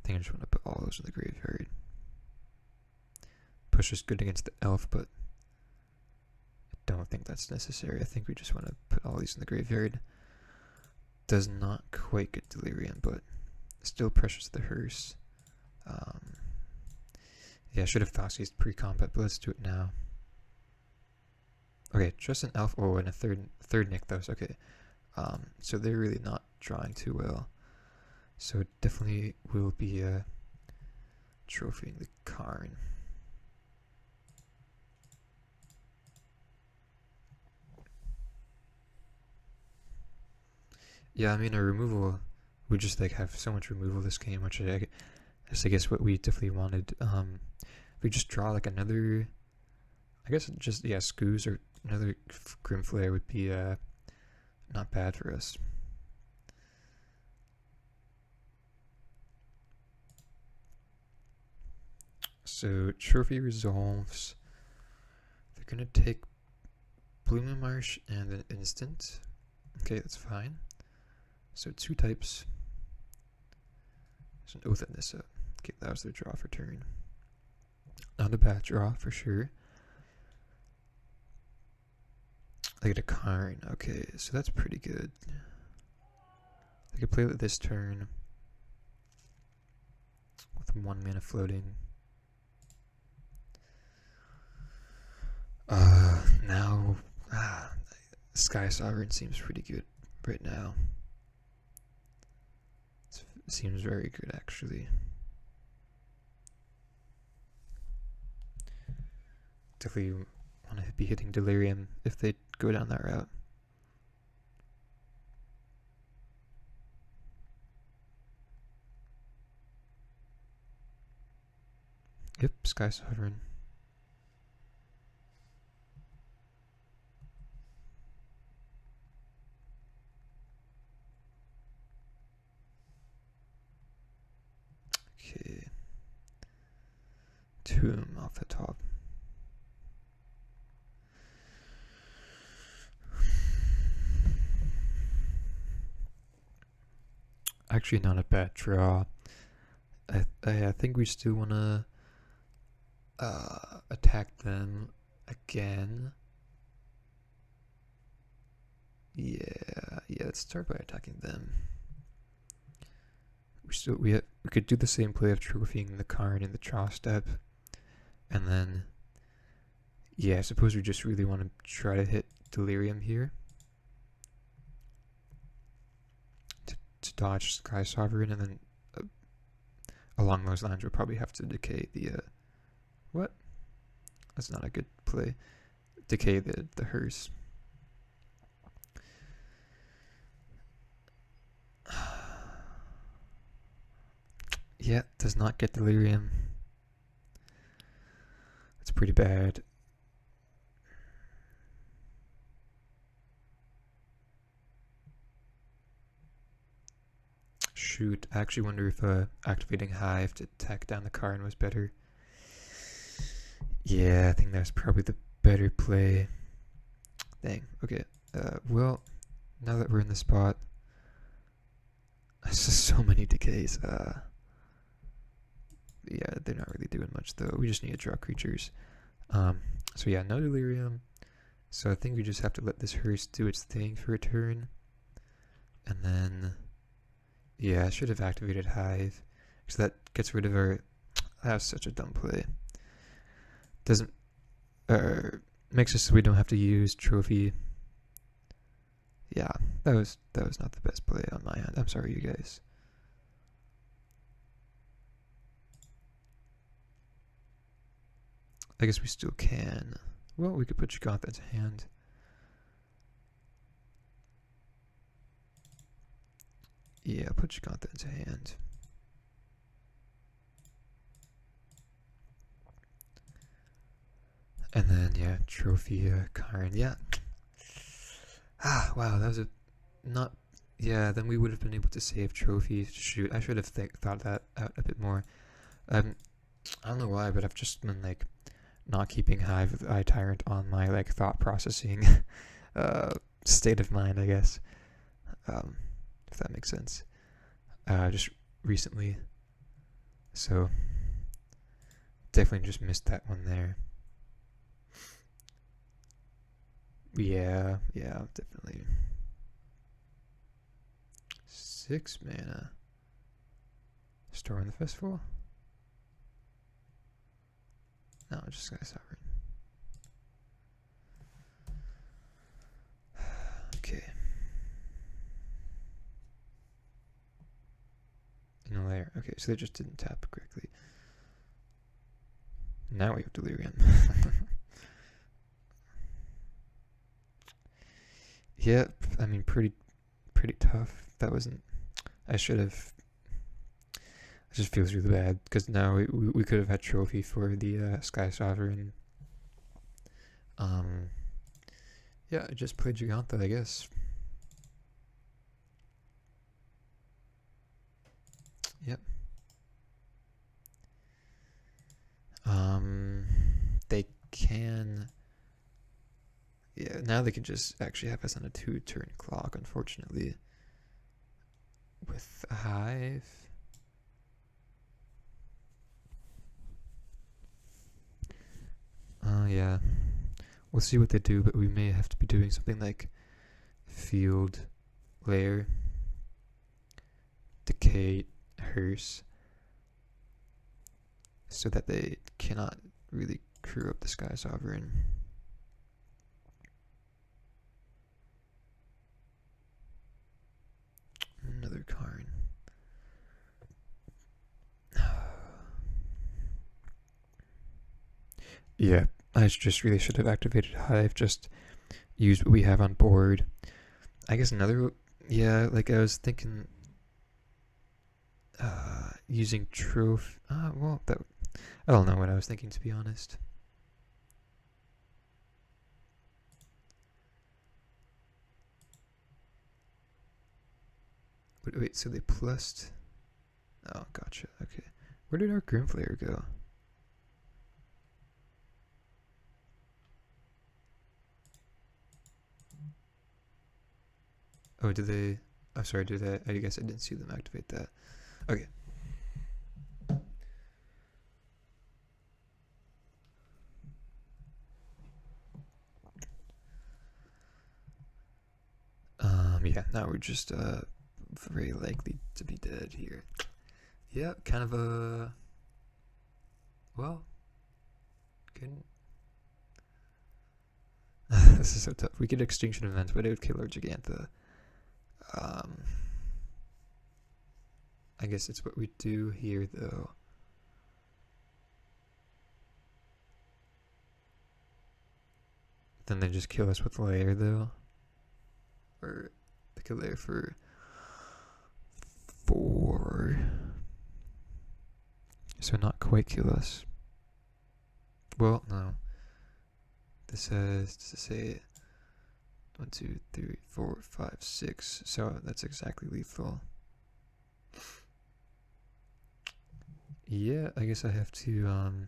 think I just want to put all those in the graveyard. Push is good against the elf, but I don't think that's necessary. I think we just want to put all these in the graveyard. Does not quite get Delirium, but still pressures the Hearse. Yeah, I should have Thoughtseized pre-combat, but let's do it now. Okay, just an elf. Oh, and a third Nykthos. Okay, so they're really not drawing too well. So it definitely will be trophying the Karn. Yeah, I mean, a removal, we just like have so much removal this game, which I guess what we definitely wanted. If we just draw like another, I guess just, yeah, Scoos or another Grim Flare would be not bad for us. So Trophy resolves. They're gonna take Blooming Marsh and an instant. Okay, that's fine. So 2 types. There's an Oath in this up. Okay, that was their draw for turn. Not a bad draw for sure. They get a Karn. Okay, so that's pretty good. They could play with this turn with 1 mana floating. Now, Sky Sovereign seems pretty good right now. It seems very good, actually. Definitely want to be hitting Delirium if they go down that route. Yep, Sky Sovereign. Okay. Tomb off the top. Actually, not a bad draw. I think we still want to attack them again. Yeah. Let's start by attacking them. We could do the same play of trophying the Karn in the draw step, and then I suppose we just really want to try to hit Delirium here to dodge Sky Sovereign, and then along those lines we'll probably have to decay the what? That's not a good play. Decay the Hearse. Yeah, does not get Delirium. It's pretty bad. Shoot, I actually wonder if activating Hive to attack down the Karn was better. Yeah, I think that's probably the better play. Dang, okay. Well, now that we're in the spot, there's just so many decays. Yeah, they're not really doing much though. We just need to draw creatures. So yeah, no Delirium. So I think we just have to let this Hearse do its thing for a turn. And then, yeah, I should have activated Hive, because that gets rid of our, that was such a dumb play. Doesn't, makes it so we don't have to use Trophy. Yeah, that was not the best play on my end. I'm sorry, you guys. I guess we still can. Well, we could put Jugantha into hand. Yeah, put Jugantha into hand. And then, yeah, trophy, Karn. Yeah. Ah, wow, that was a not. Yeah, then we would have been able to save trophy. Shoot, I should have thought that out a bit more. I don't know why, but I've just been like not keeping Hive Eye Tyrant on my like thought processing state of mind, I guess. If that makes sense. Just recently. So definitely just missed that one there. Yeah, definitely. 6 mana. Store in the festival? No, just Sky Sovereign. Okay. In a layer. Okay, so they just didn't tap correctly. Now we have Delirium. Yep, I mean pretty tough. That wasn't. I should have. It just feels really bad because now we could have had trophy for the Sky Sovereign. Yeah, I just played Jugantha, I guess. Yep. They can. Yeah, now they can just actually have us on a 2-turn clock, unfortunately. With a Hive. Yeah. We'll see what they do, but we may have to be doing something like Field Layer, Decay, Hearse, so that they cannot really crew up the Sky Sovereign. Another Karn. Yeah, I just really should have activated Hive, just used what we have on board. I guess another, yeah, like I was thinking, using Trophy, well, that, I don't know what I was thinking, to be honest. Wait, so they plussed, oh, gotcha, okay. Where did our Grimflayer go? Oh, did they? I'm sorry, did they? I guess I didn't see them activate that. Okay. Yeah, now we're just very likely to be dead here. Yeah, kind of a. Well, couldn't. This is so tough. We could Extinction Event, but it would kill our Gigantha. I guess it's what we do here, though. Then they just kill us with Lair, though. Or they kill Lair for 4. So not quite kill us. Well, no. This says to say 1, 2, 3, 4, 5, 6. So that's exactly lethal. Yeah, I guess I have to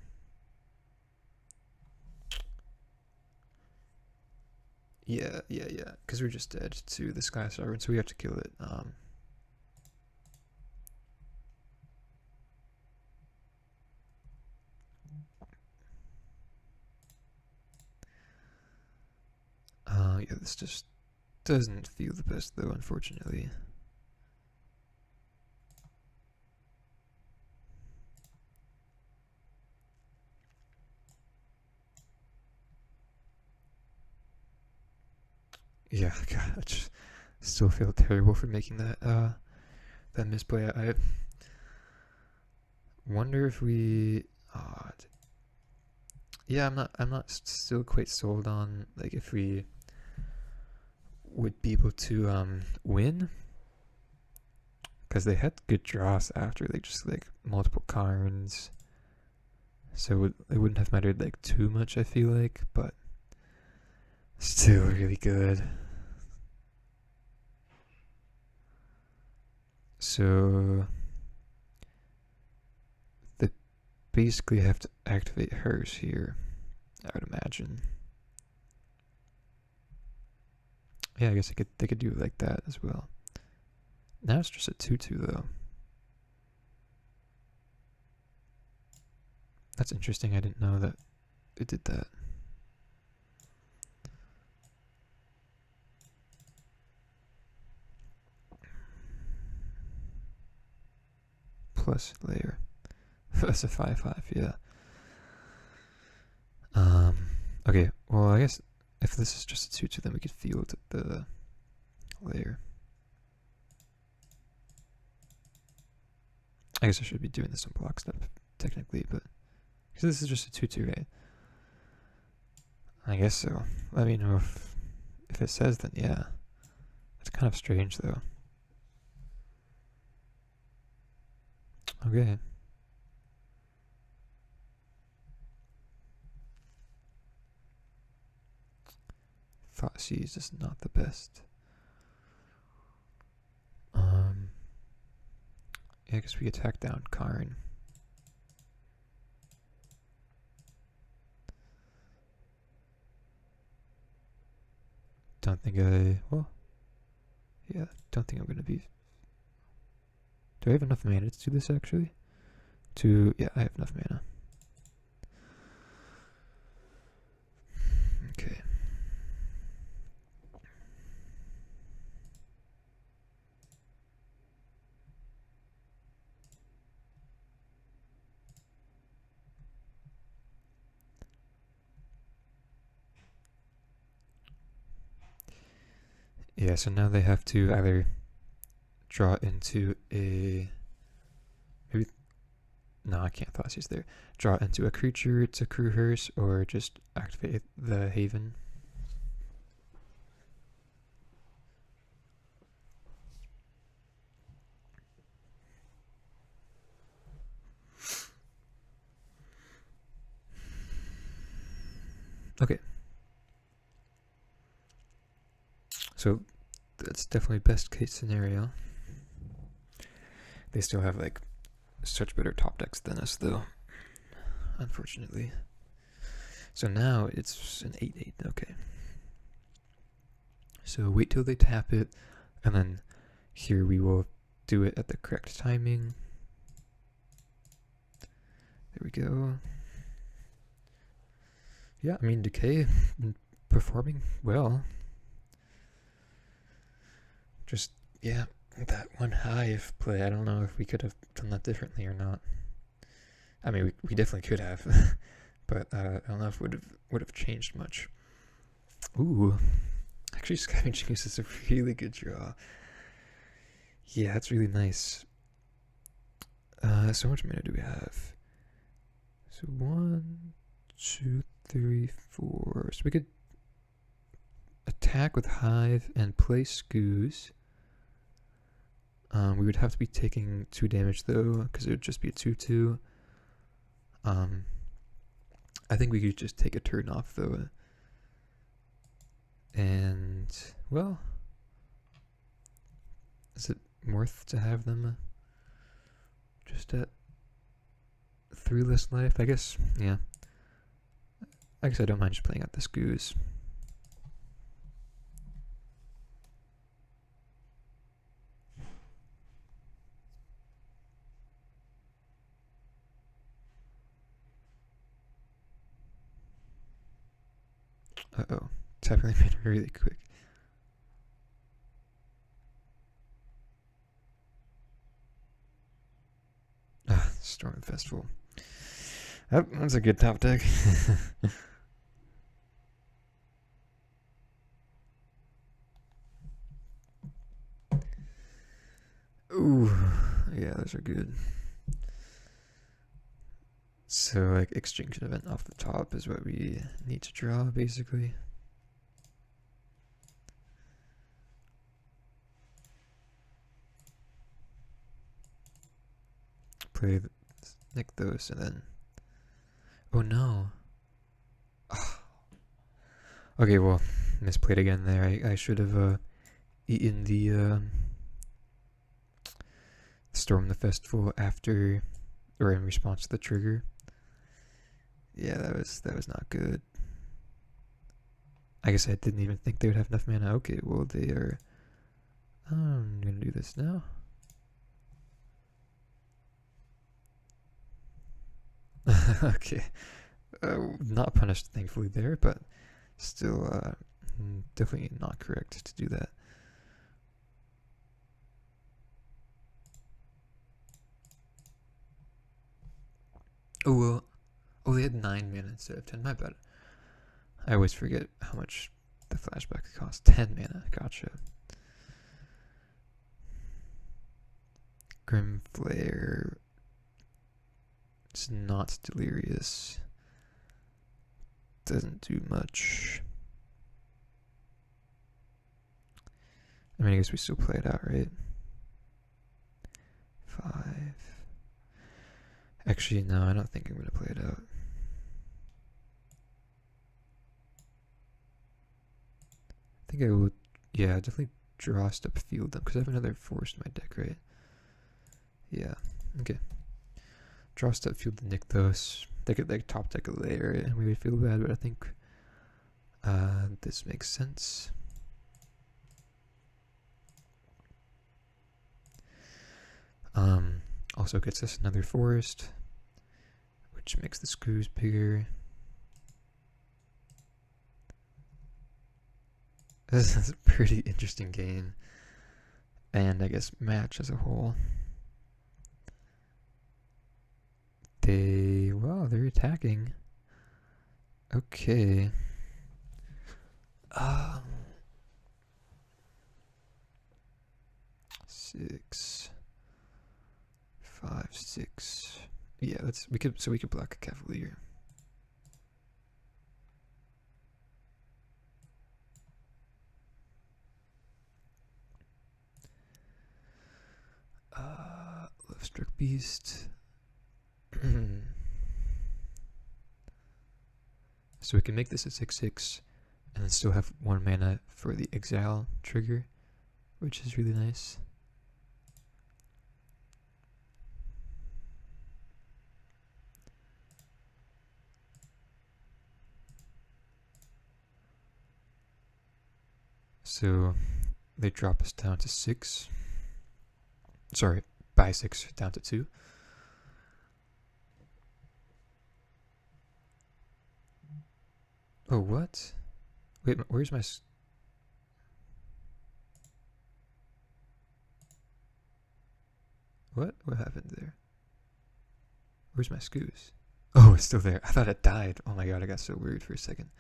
yeah, because we're just dead to the Sky Sovereign, so we have to kill it. Yeah, this just doesn't feel the best, though, unfortunately. Yeah, God, I just still feel terrible for making that that misplay. I wonder if we yeah, I'm not still quite sold on like if we would be able to win, because they had good draws after, like just like multiple cards, so it wouldn't have mattered like too much, I feel like, but still really good. So they basically have to activate hers here, I would imagine. Yeah, I guess they could do it like that as well. Now it's just a 2/2 though. That's interesting. I didn't know that it did that. Plus layer. That's a 5/5. Yeah. Okay. Well, I guess if this is just a 2/2, then we could field the layer. I guess I should be doing this on block step technically, but because this is just a 2/2, right? I guess so. Let me know if it says, then yeah. It's kind of strange though. Okay. Thoughtseize is not the best. Yeah, I guess we attack down Karn. Don't think well, yeah, don't think I'm gonna be. Do I have enough mana to do this actually? Yeah, I have enough mana. Okay. Yeah, so now they have to either draw into a no, I can't Thoughtseize there. Draw into a creature to crew hearse, or just activate the Haven. Okay. So that's definitely best case scenario. They still have like such better top decks than us though, unfortunately. So now it's an 8/8, okay. So wait till they tap it, and then here we will do it at the correct timing. There we go. Yeah, I mean, Decay performing well. Just, yeah, that one Hive play, I don't know if we could have done that differently or not. I mean, we definitely could have, but I don't know if it would have changed much. Ooh, actually, Scavenging Ooze is a really good draw. Yeah, that's really nice. So much mana do we have? So 1, 2, 3, 4. So we could attack with Hive and play Scooze. We would have to be taking 2 damage though, because it would just be a 2/2. I think we could just take a turn off though. And, well, is it worth to have them just at 3 less life? I guess, yeah. I guess I don't mind just playing out the Scooze. Uh-oh. Tapping the mana really quick. Storm Festival. Oh, that's a good top deck. Ooh, yeah, those are good. So like extinction event off the top is what we need to draw basically. Play Rakdos and then, oh no. Okay, well, misplayed again there. I should have eaten the Storm the Festival after or in response to the trigger. Yeah, that was not good. I guess I didn't even think they would have enough mana. Okay, well they are. I'm gonna do this now. Okay, not punished thankfully there, but still definitely not correct to do that. Oh well, oh they had 9 mana instead of 10. My bad. I always forget how much the flashback costs. 10 mana. Gotcha. Grim Flare. It's not delirious. Doesn't do much. I mean, I guess we still play it out, right? 5. Actually, no, I don't think I'm gonna play it out. I think I will, yeah, definitely draw step field them because I have another forest in my deck, right? Yeah, okay. Draw step field the Rakdos. They could like top deck a layer and we would feel bad, but I think this makes sense. Also gets us another forest, which makes the screws bigger. This is a pretty interesting game, and I guess match as a whole. They're attacking. Okay. 6, 5, 6. Yeah, we could block a Cavalier. Love Struck Beast. So we can make this a 6/6 and then still have 1 mana for the exile trigger, which is really nice. So they drop us down to 6. Sorry, by 6 down to 2. Oh, what? Wait, where's my... What? What happened there? Where's my Scoos? Oh, it's still there. I thought it died. Oh my god, I got so worried for a second.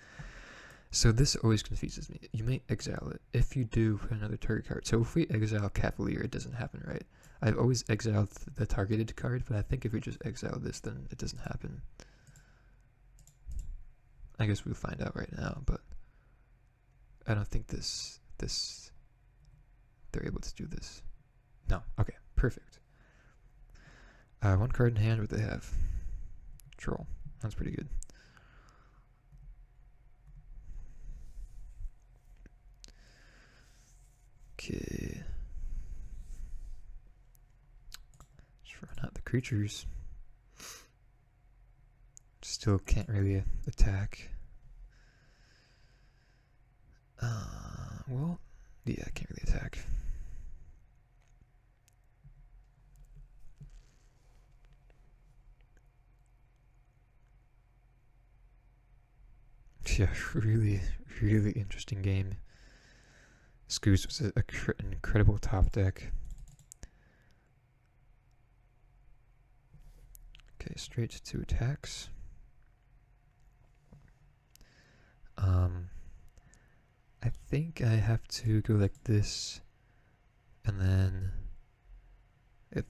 So this always confuses me. You may exile it. If you do, put another target card. So if we exile Cavalier, it doesn't happen, right? I've always exiled the targeted card, but I think if we just exile this, then it doesn't happen. I guess we'll find out right now, but I don't think they're able to do this. No. Okay, perfect. 1 card in hand, what they have? Troll. That's pretty good. Okay. Just run out the creatures. Still can't really attack. Well, yeah, I can't really attack. Yeah, really, really interesting game. Scoos was an incredible top deck. Okay, straight to attacks. I think I have to go like this, and then if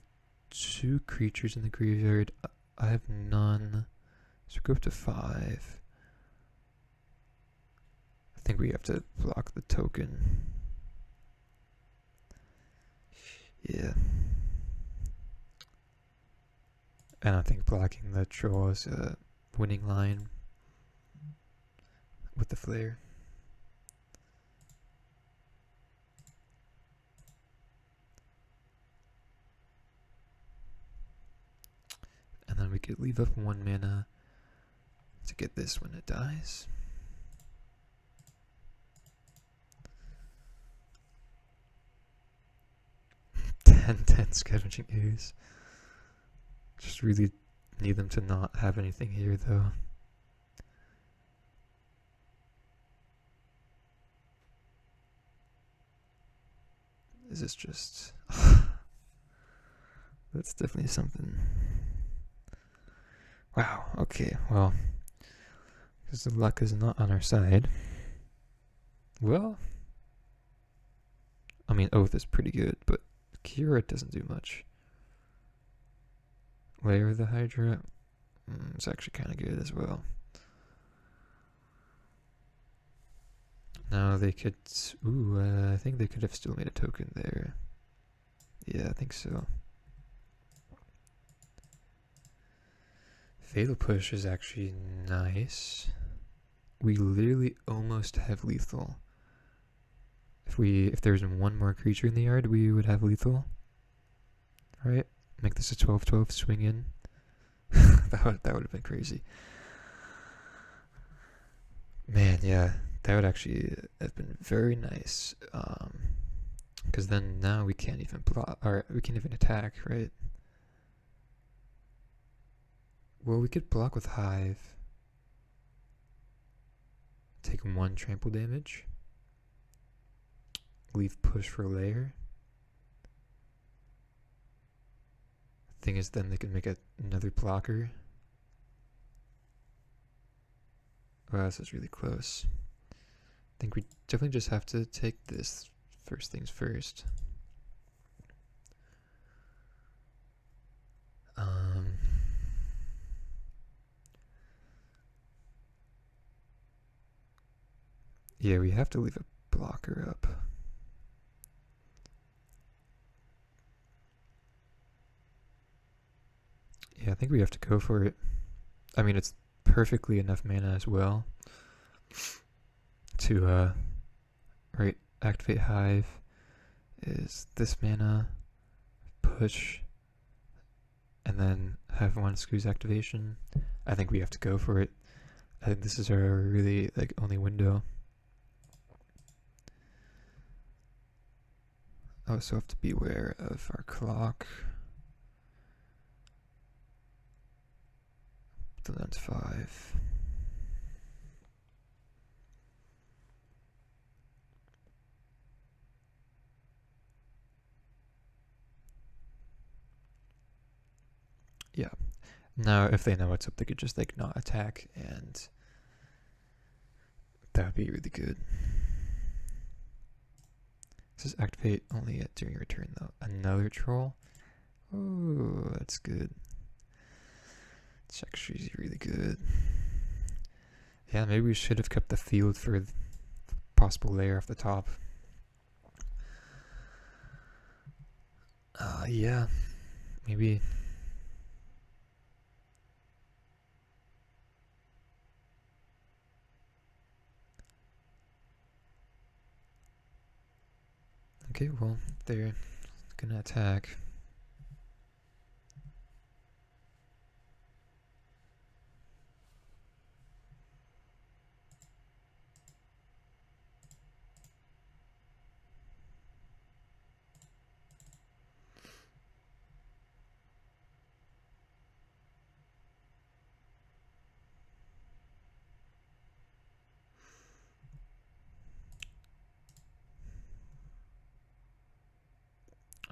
2 creatures in the graveyard, I have none. So go up to 5. I think we have to block the token. Yeah. And I think blocking the troll is a winning line with the flare. And then we could leave up 1 mana to get this when it dies. ten Scavenging Ooze. Just really need them to not have anything here though. Is this just... That's definitely something. Wow, okay, well, because the luck is not on our side. Well, I mean, Oath is pretty good, but Cure doesn't do much. Layer of the Hydra, it's actually kind of good as well. Now they could, I think they could have still made a token there. Yeah, I think so. Fatal Push is actually nice. We literally almost have lethal. If there's 1 more creature in the yard, we would have lethal. Alright, make this a 12/12, swing in. that would have been crazy. Man, yeah, that would actually have been very nice. Because then now we can't even block, or we can't even attack, right? Well, we could block with Hive. Take 1 trample damage. Leave push for layer. Thing is, then they can make another blocker. Wow, this is really close. I think we definitely just have to take this first things first. Yeah, we have to leave a blocker up. Yeah, I think we have to go for it. I mean, it's perfectly enough mana as well to right, activate Hive is this mana, push, and then have 1 Screws activation. I think we have to go for it. I think this is our really only window. I also have to be aware of our clock. Then that's 5. Yeah. Now, if they know what's up, they could just not attack, and that would be really good. This is activate only during your turn, though. Another troll. Oh, that's good. It's actually really good. Yeah, maybe we should have kept the field for the possible layer off the top. Yeah, maybe. Okay, well, they're gonna attack.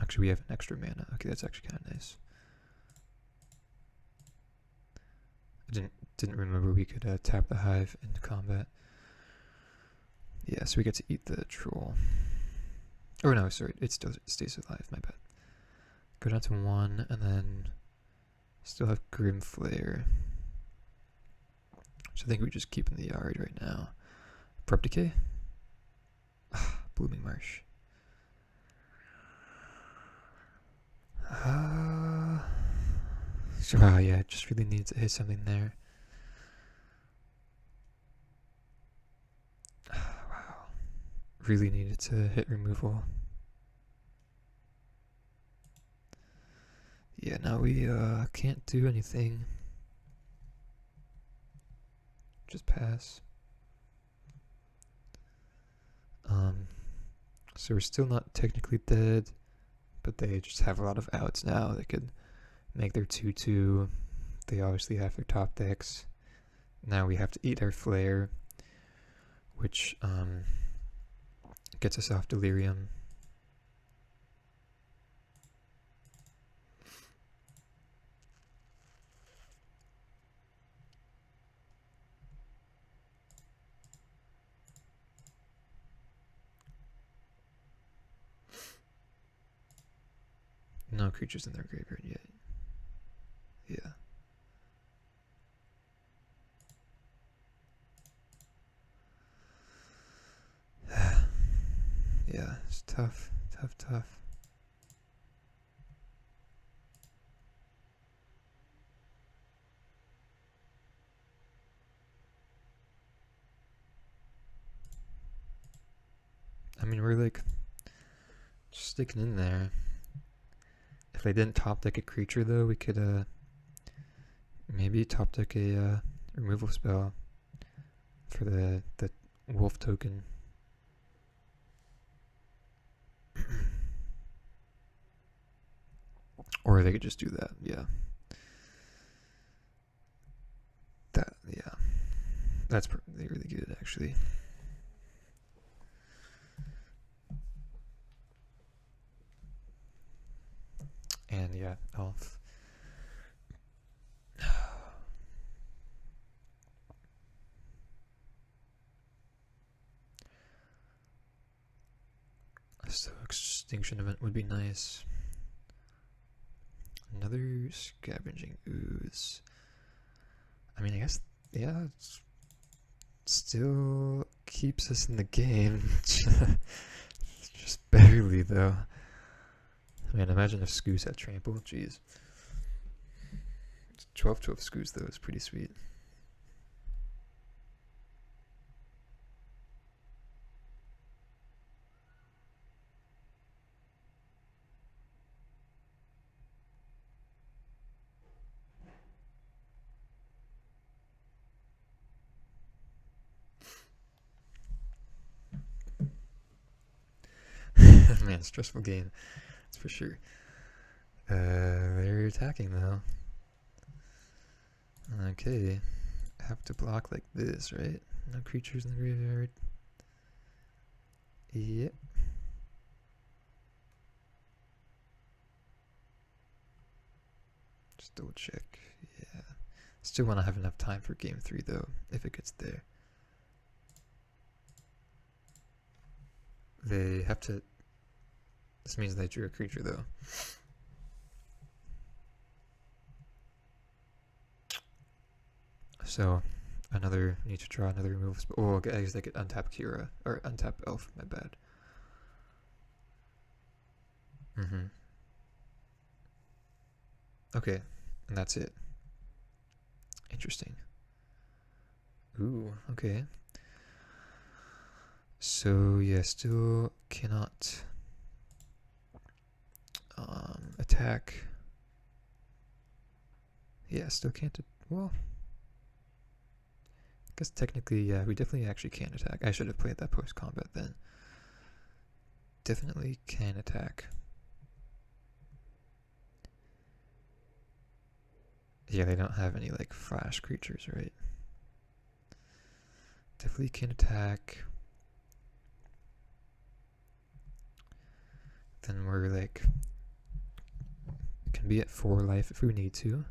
Actually, we have an extra mana. Okay, that's actually kind of nice. I didn't remember we could tap the Hive into combat. Yeah, so we get to eat the troll. Oh no, sorry, it still stays alive, my bad. Go down to 1, and then still have Grim Flare. So I think we just keep in the yard right now. Prep Decay? Blooming Marsh. Wow, yeah, just really needs to hit something there. Wow. Really needed to hit removal. Yeah, now we can't do anything. Just pass. So we're still not technically dead, but they just have a lot of outs now. They could make their 2/2. They obviously have their top decks. Now we have to eat our flare, which gets us off Delirium. No creatures in their graveyard yet. Yeah. Yeah, it's tough. Tough. I mean, we're like just sticking in there. If they didn't top deck a creature, though, we could maybe top deck a removal spell for the wolf token. Or they could just do that, yeah. That's really good, actually. And yeah, elf. So extinction event would be nice. Another scavenging ooze. I mean, I guess, yeah, it's still keeps us in the game. Just barely, though. I mean, imagine if Scoos had trample. Jeez. 12/12 Scoos, though, is pretty sweet. Man, stressful game. That's for sure. They're attacking though. Okay. Have to block like this, right? No creatures in the graveyard. Yep. Just double check. Yeah. Still want to have enough time for game 3 though, if it gets there. They have to. This means they drew a creature though. So, need to draw another removal spell. Oh, I guess they could untap Kira, or untap Elf, my bad. Okay, and that's it. Interesting. Ooh, okay. So, yeah, still cannot attack. Yeah, still can't. Well, I guess technically, yeah, we definitely actually can attack. I should have played that post combat then. Definitely can attack. Yeah, they don't have any like flash creatures, right? Definitely can attack. Then we're like, can be at 4 life if we need to.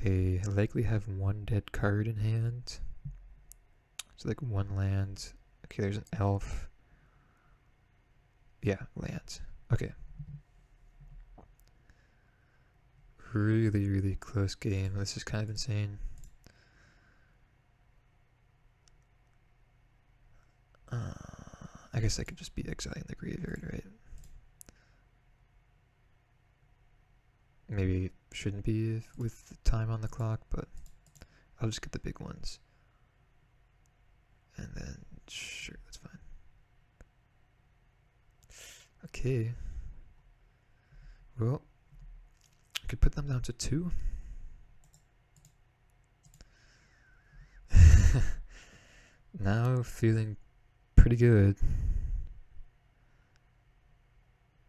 They likely have 1 dead card in hand. So like 1 land. Okay, there's an elf. Yeah, lands. Okay. Really, really close game. This is kind of insane. I guess I could just be exiling the graveyard, right? Maybe shouldn't be with the time on the clock, but I'll just get the big ones. And then, sure, that's fine. Okay. Well, I could put them down to 2. Now feeling pretty good.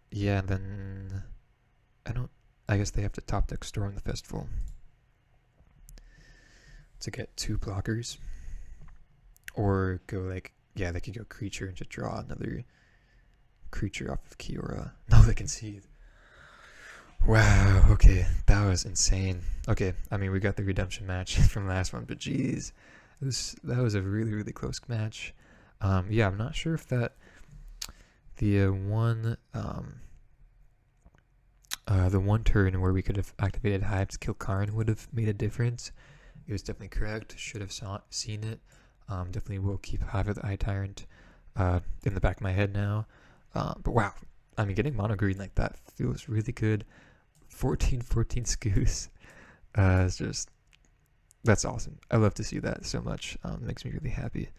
Yeah, then I guess they have to top deck Storm the Festival to get 2 blockers. Or go like, yeah, they could go creature and just draw another creature off of Kiora. No, they can see. Wow, okay, that was insane. Okay, I mean, we got the redemption match from last one, but geez, that was a really, really close match. Yeah, I'm not sure if the one turn where we could have activated Hive to kill Karn would have made a difference. It was definitely correct. Should have seen it. Definitely will keep Hive of the Eye Tyrant in the back of my head now. But wow, I mean, getting mono green like that feels really good. 14 Scoos. It's just, that's awesome. I love to see that so much. Makes me really happy.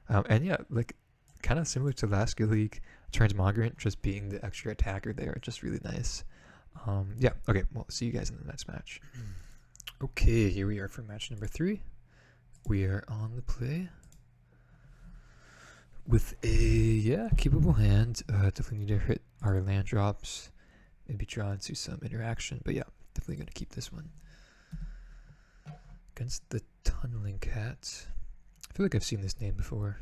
And yeah, like kind of similar to last Skill League, Transmogrant just being the extra attacker there, just really nice. Yeah, okay, well, see you guys in the next match. Okay, here we are for match number 3. We are on the play with a, keepable hand. Definitely need to hit our land drops, maybe draw into some interaction, but yeah, definitely going to keep this one. Against the Tunneling Cat. I feel like I've seen this name before.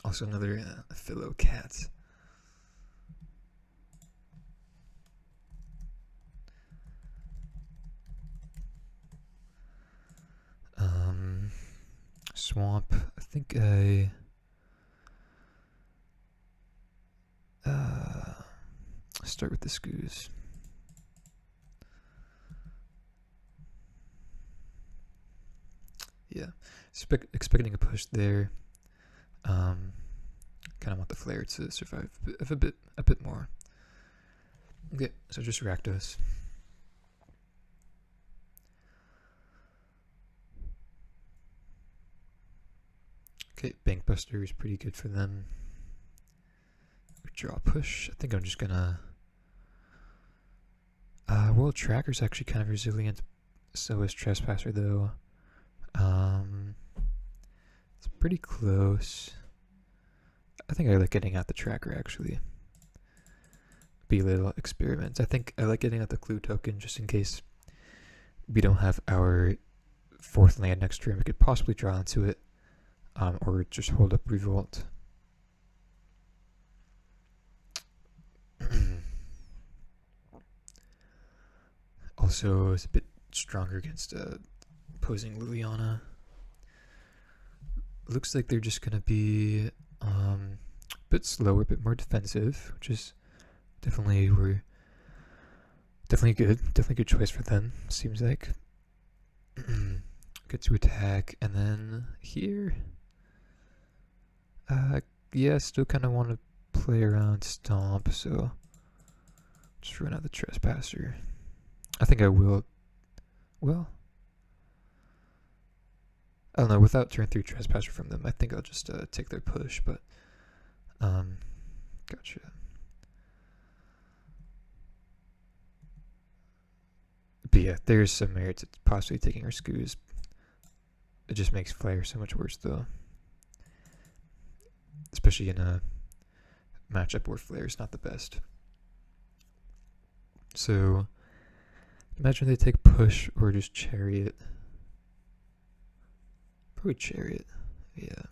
Also another Philo Cat. Swamp. I think I start with the Scoos. Yeah, expecting a push there. Kind of want the Flare to survive a bit more. Okay, so just Rakdos. Okay, Bankbuster is pretty good for them. Draw push. I think I'm just gonna. Well, Tracker's actually kind of resilient. So is Trespasser though. It's pretty close. I think I like getting at the Tracker actually. Be a little experiment. I think I like getting at the Clue token just in case we don't have our 4th land next turn. We could possibly draw into it. Or just hold up Revolt. Also, it's a bit stronger against opposing Liliana. Looks like they're just going to be a bit slower, a bit more defensive, which is definitely good. Definitely good choice for them, seems like. Good to attack, and then here. Yeah, still kind of want to play around Stomp, so just run out the Trespasser. I think I will. Well, I don't know. Without turn 3 Trespasser from them, I think I'll just take their push. But gotcha. But yeah, there's some merit to possibly taking our Scoos. It just makes Flare so much worse, though. Especially in a matchup where Flare is not the best. So, imagine they take push or just Chariot. Probably Chariot. Yeah.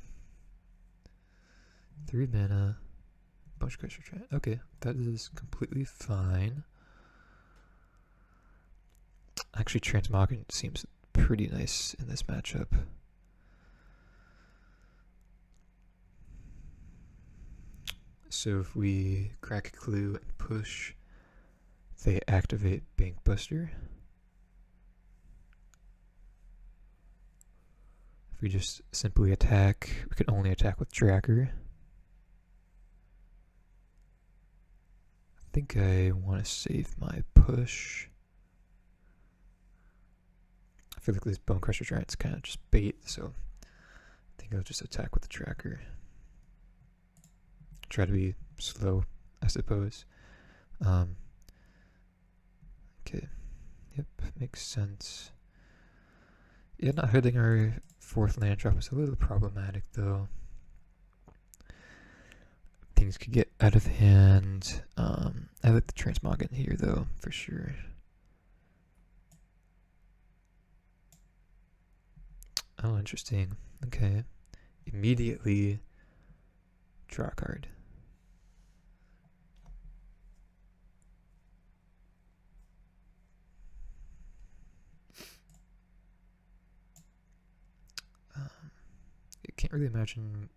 3 mana. Bunch of Crusher Giant. Okay, that is completely fine. Actually, Transmogrant seems pretty nice in this matchup. So if we crack a Clue and push, they activate Bankbuster. If we just simply attack, we can only attack with Tracker. think I want to save my push. I feel like this Bone Crusher Giant's kind of just bait, so I think I'll just attack with the tracker. Try to be slow, I suppose. Okay, yep, makes sense. Yeah, not hitting our 4th land drop is a little problematic, though. Things could get out of hand. I like the Transmog in here, though, for sure. Oh, interesting. Okay. Immediately draw a card. I can't really imagine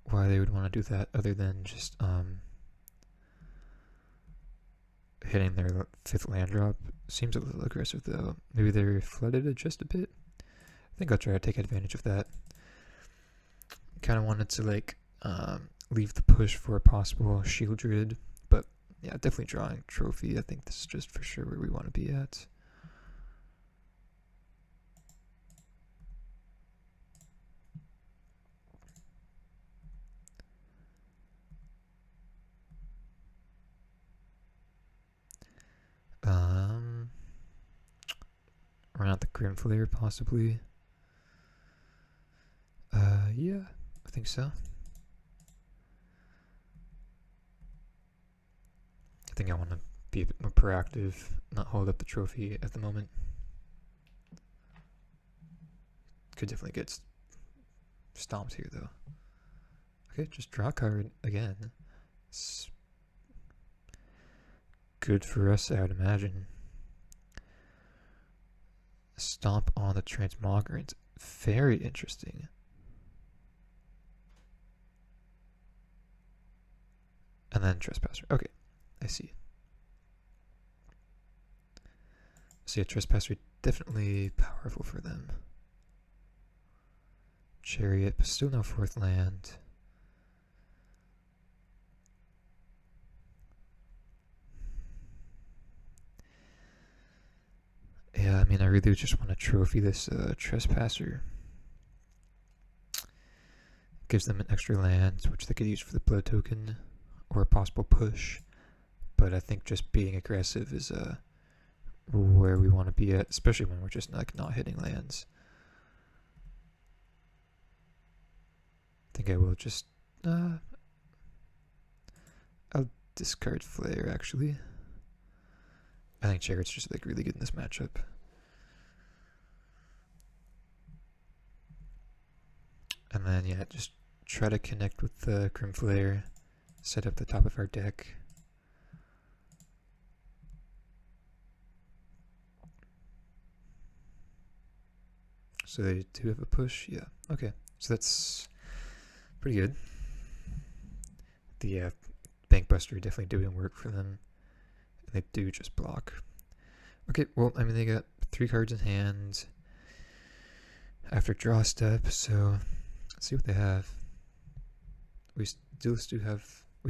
why they would want to do that other than just hitting their 5th land drop. Seems a little aggressive, though. Maybe they're flooded it just a bit. I think I'll try to take advantage of that. Kind of wanted to like leave the push for a possible Shieldred, but yeah, definitely drawing trophy. I think this is just for sure where we want to be at. Run out the Grim Flare possibly. Yeah, I think so. I think I want to be a bit more proactive, not hold up the trophy at the moment. Could definitely get stomped here, though. Okay, just draw a card again. It's good for us, I would imagine. Stomp on the Transmogrant. Very interesting. And then Trespasser. Okay, I see. So yeah, Trespasser definitely powerful for them. Chariot, but still no 4th land. Yeah, I mean, I really just want to trophy this Trespasser. Gives them an extra land, which they could use for the blood token or a possible push. But I think just being aggressive is where we want to be at, especially when we're just like not hitting lands. I think I will just I'll discard Flare actually. I think Chariot's just like really good in this matchup. And then yeah, just try to connect with the Grim Flare, set up the top of our deck. So they do have a push, yeah. Okay, so that's pretty good. The Bankbuster definitely doing work for them. They do just block. Okay, well, I mean, they got 3 cards in hand after draw step, so let's see what they have. We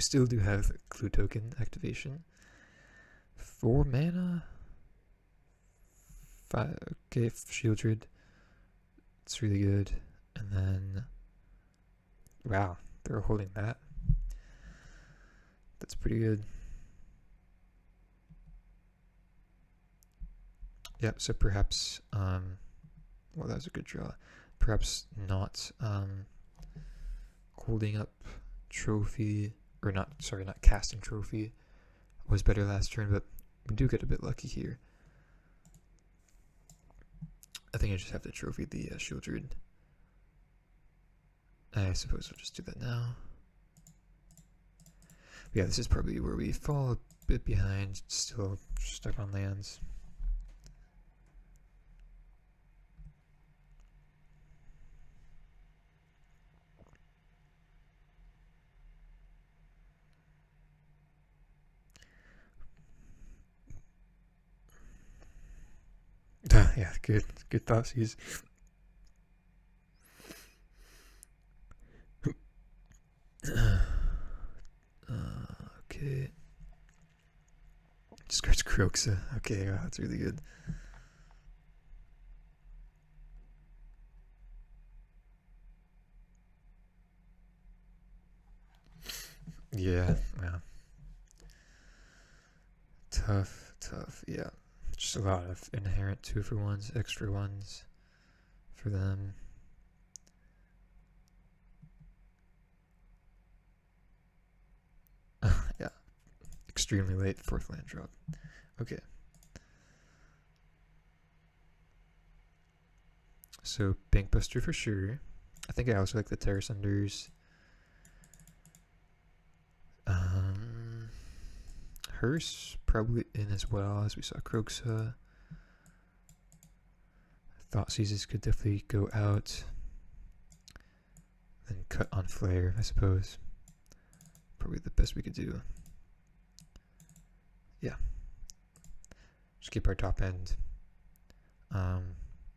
still do have Clue Token activation. 4 mana. 5. Okay, Shieldred. It's really good. And then, wow, they're holding that. That's pretty good. Yeah, so perhaps, well, that was a good draw. Perhaps not holding up trophy, or not casting trophy was better last turn, but we do get a bit lucky here. I think I just have to trophy the Shieldred. I suppose I'll just do that now. But yeah, this is probably where we fall a bit behind, still stuck on lands. Yeah, good thoughts. Okay. Croxa. Okay, that's really good. Yeah, yeah. Tough, tough, yeah. Just a lot of inherent 2-for-1s, extra ones for them. Yeah. Extremely late 4th land drop. Okay. So Bankbuster for sure. I think I also like the Terra Sunders. Hearse probably in as well, as we saw Croxa. Thought Seizes could definitely go out. Then cut on Flare, I suppose. Probably the best we could do. Yeah. Just keep our top end.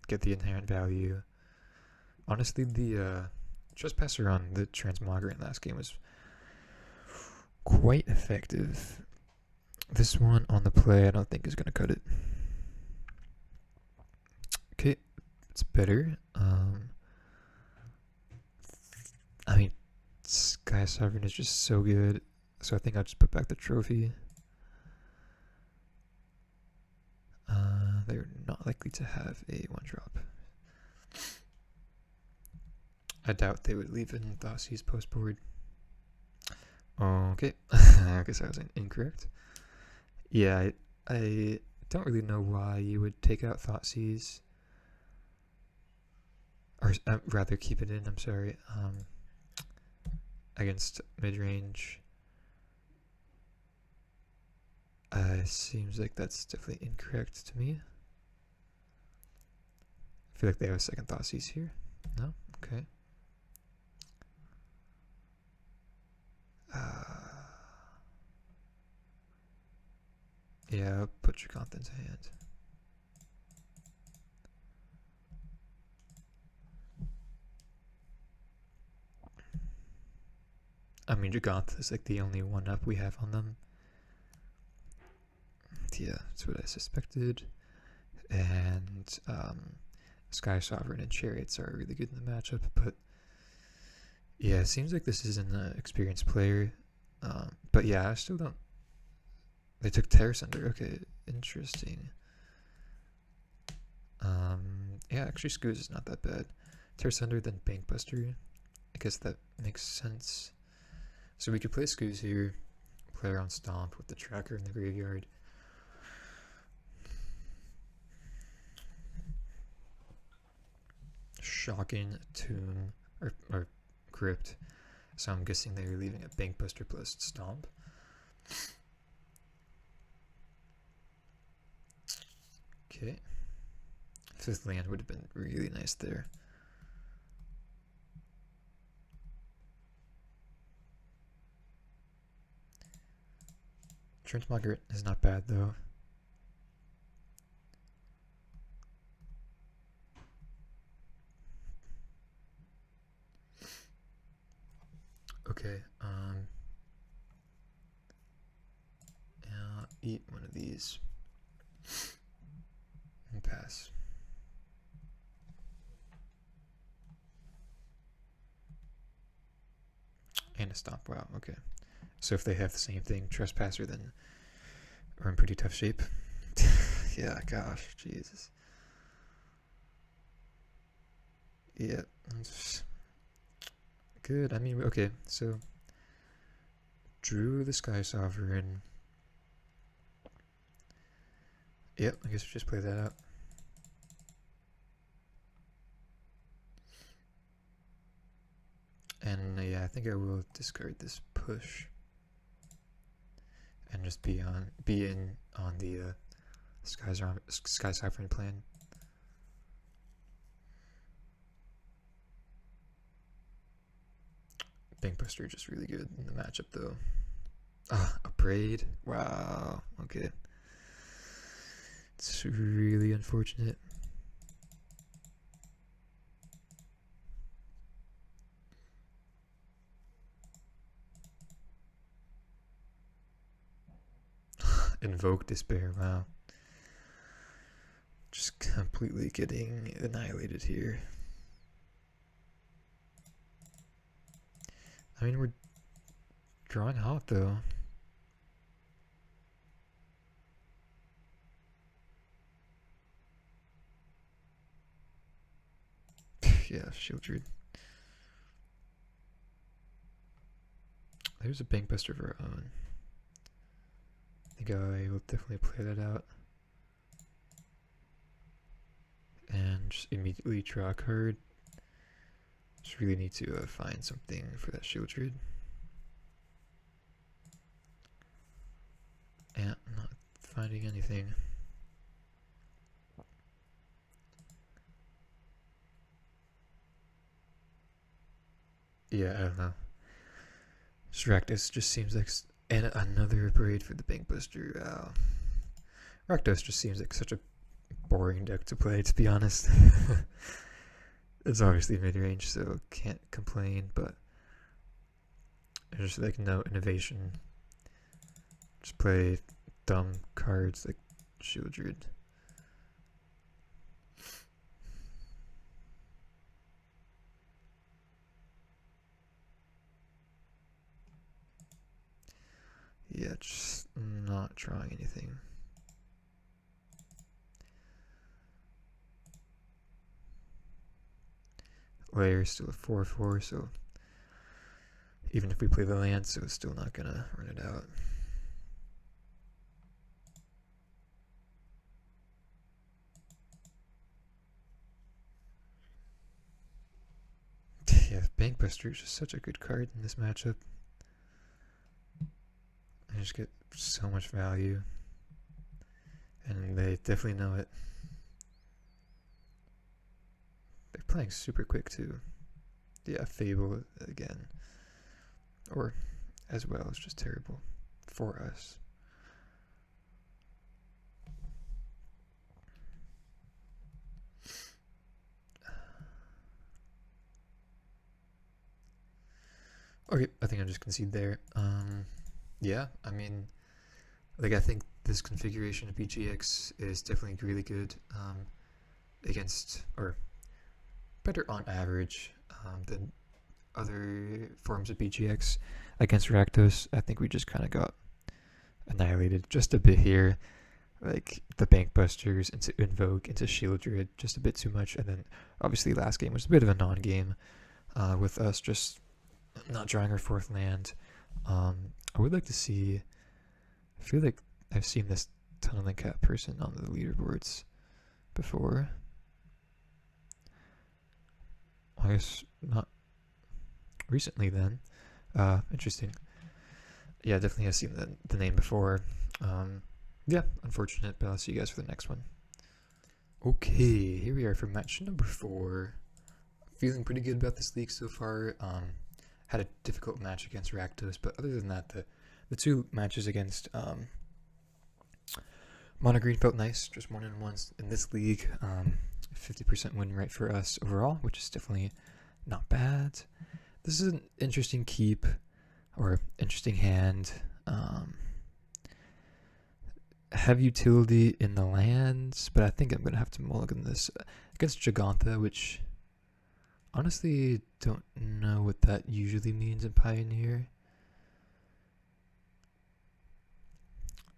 Get the inherent value. Honestly, the Trespasser on the Transmogrant last game was quite effective. This one on the play, I don't think is going to cut it. Okay, it's better. I mean, Sky Sovereign is just so good, so I think I'll just put back the trophy. They're not likely to have a 1-drop. I doubt they would leave in Thoughtseize post board. Okay, I guess I was incorrect. Yeah, I don't really know why you would take out Thoughtseize. Or rather keep it in, I'm sorry. Against Midrange. Seems like that's definitely incorrect to me. I feel like they have a second Thoughtseize here. No? Okay. Yeah, put Gigant into hand. I mean, Gigant is like the only 1-up we have on them. Yeah, that's what I suspected. And Sky Sovereign and Chariots are really good in the matchup, but yeah, it seems like this isn't an experienced player. But yeah, I still don't. They took Terra Sunder. Okay, interesting. Yeah, actually, Scooz is not that bad. Terra Sunder, then Bankbuster. I guess that makes sense. So we could play Scooz here, play around Stomp with the tracker in the graveyard. Shocking Tomb or Crypt. So I'm guessing they're leaving a Bankbuster plus Stomp. Okay. 5th land would have been really nice there. Transmogrant is not bad though. Okay, I'll eat one of these and pass. And a Stomp, wow, okay. So if they have the same thing, Trespasser, then we're in pretty tough shape. Yeah, gosh, Jesus. Yeah, good. I mean, okay, so drew the Sky Sovereign. Yep, I guess we just play that out. And yeah, I think I will discard this push and just be in on the Sky Sovereign plan. Bankbuster just really good in the matchup though. Ah, a Braid. Wow. Okay. It's really unfortunate. Invoke Despair, wow. Just completely getting annihilated here. I mean, we're drawing hot though. Yeah, Shieldred. There's a Bankbuster of our own. I think I will definitely play that out. And just immediately draw a card. Just really need to find something for that Shieldred. And not finding anything. Yeah, I don't know. Rakdos just seems like and another parade for the Bankbuster. Rakdos just seems like such a boring deck to play, to be honest. It's obviously mid-range, so can't complain, but there's like no innovation. Just play dumb cards like Shieldred. Yeah, just not drawing anything. Layer is still a 4/4, so even if we play the land, so it's still not gonna run it out. Yeah, Bankbuster is just such a good card in this matchup. I just get so much value, and they definitely know it. They're playing super quick too. Yeah, Fable again. Or as well, it's just terrible for us. Okay, I think I'll just concede there. Yeah, I mean, like I think this configuration of BGX is definitely really good against, or better on average than other forms of BGX against Rakdos. I think we just kind of got annihilated just a bit here. Like the Bankbusters into Invoke into Shieldred, just a bit too much, and then obviously last game was a bit of a non-game with us just not drawing our fourth land. I would like to see. I feel like I've seen this Tunneling Cat person on the leaderboards before. I guess not recently then. Interesting. Yeah, definitely have seen the name before. Yeah, unfortunate, but I'll see you guys for the next one. Okay, here we are for match number 4. Feeling pretty good about this league so far. Had a difficult match against Rakdos, but other than that, the two matches against Mono Green felt nice. Just 1-1s in this league. 50% win rate for us overall, which is definitely not bad. This is an interesting keep, or interesting hand. Have utility in the lands, but I think I'm going to have to mulligan this against Gigantha, which honestly don't know what that usually means in Pioneer.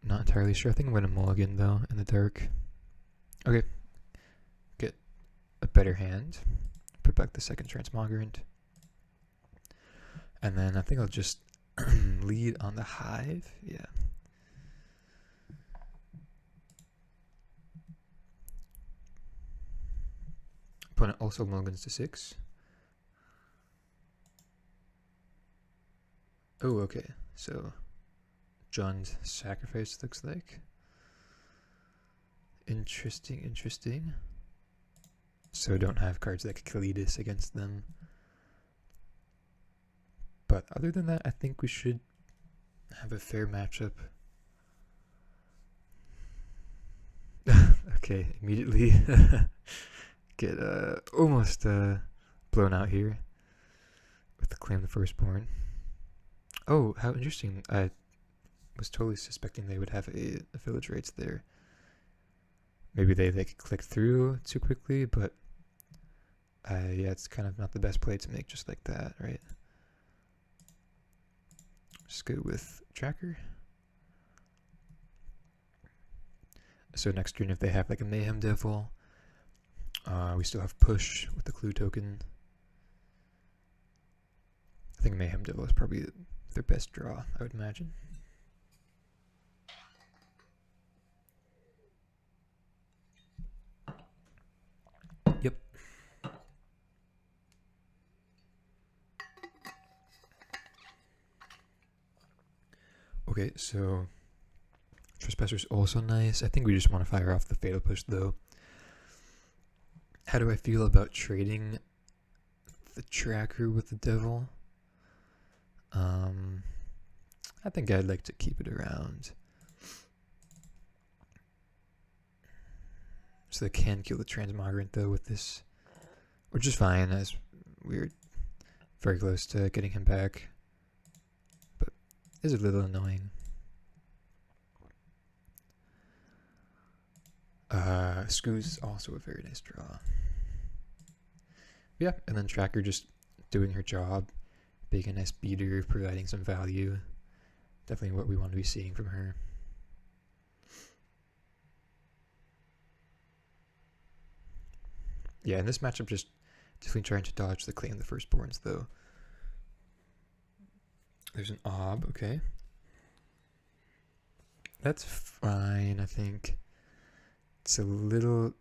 Not entirely sure. I think I'm going to mulligan though in the dark. Okay. Get a better hand. Put back the second Transmogrant. And then I think I'll just lead on the Hive. Yeah. Opponent also mulligans to 6. Oh, okay. So John's sacrifice looks like. Interesting. So don't have cards like Kalidas against them. But other than that, I think we should have a fair matchup. Okay, immediately get almost blown out here with the Claim the Firstborn. Oh, how interesting. I was totally suspecting they would have a village rates there. Maybe they could click through too quickly, but yeah, it's kind of not the best play to make just like that, right? Just go with tracker. So next turn, if they have like a Mayhem Devil, we still have push with the clue token. I think Mayhem Devil is probably their best draw, I would imagine. Yep. Okay, so Trespasser's also nice. I think we just want to fire off the Fatal Push though. How do I feel about trading the tracker with the Devil? I think I'd like to keep it around. So they can kill the Transmogrant though with this, which is fine as we're very close to getting him back, but is a little annoying. Scooz is also a very nice draw. Yeah, and then Tracker just doing her job, being a nice beater, providing some value. Definitely what we want to be seeing from her. Yeah, in this matchup, just definitely trying to dodge the Claim the Firstborns, though. There's an Ob, okay. That's fine, I think. It's a little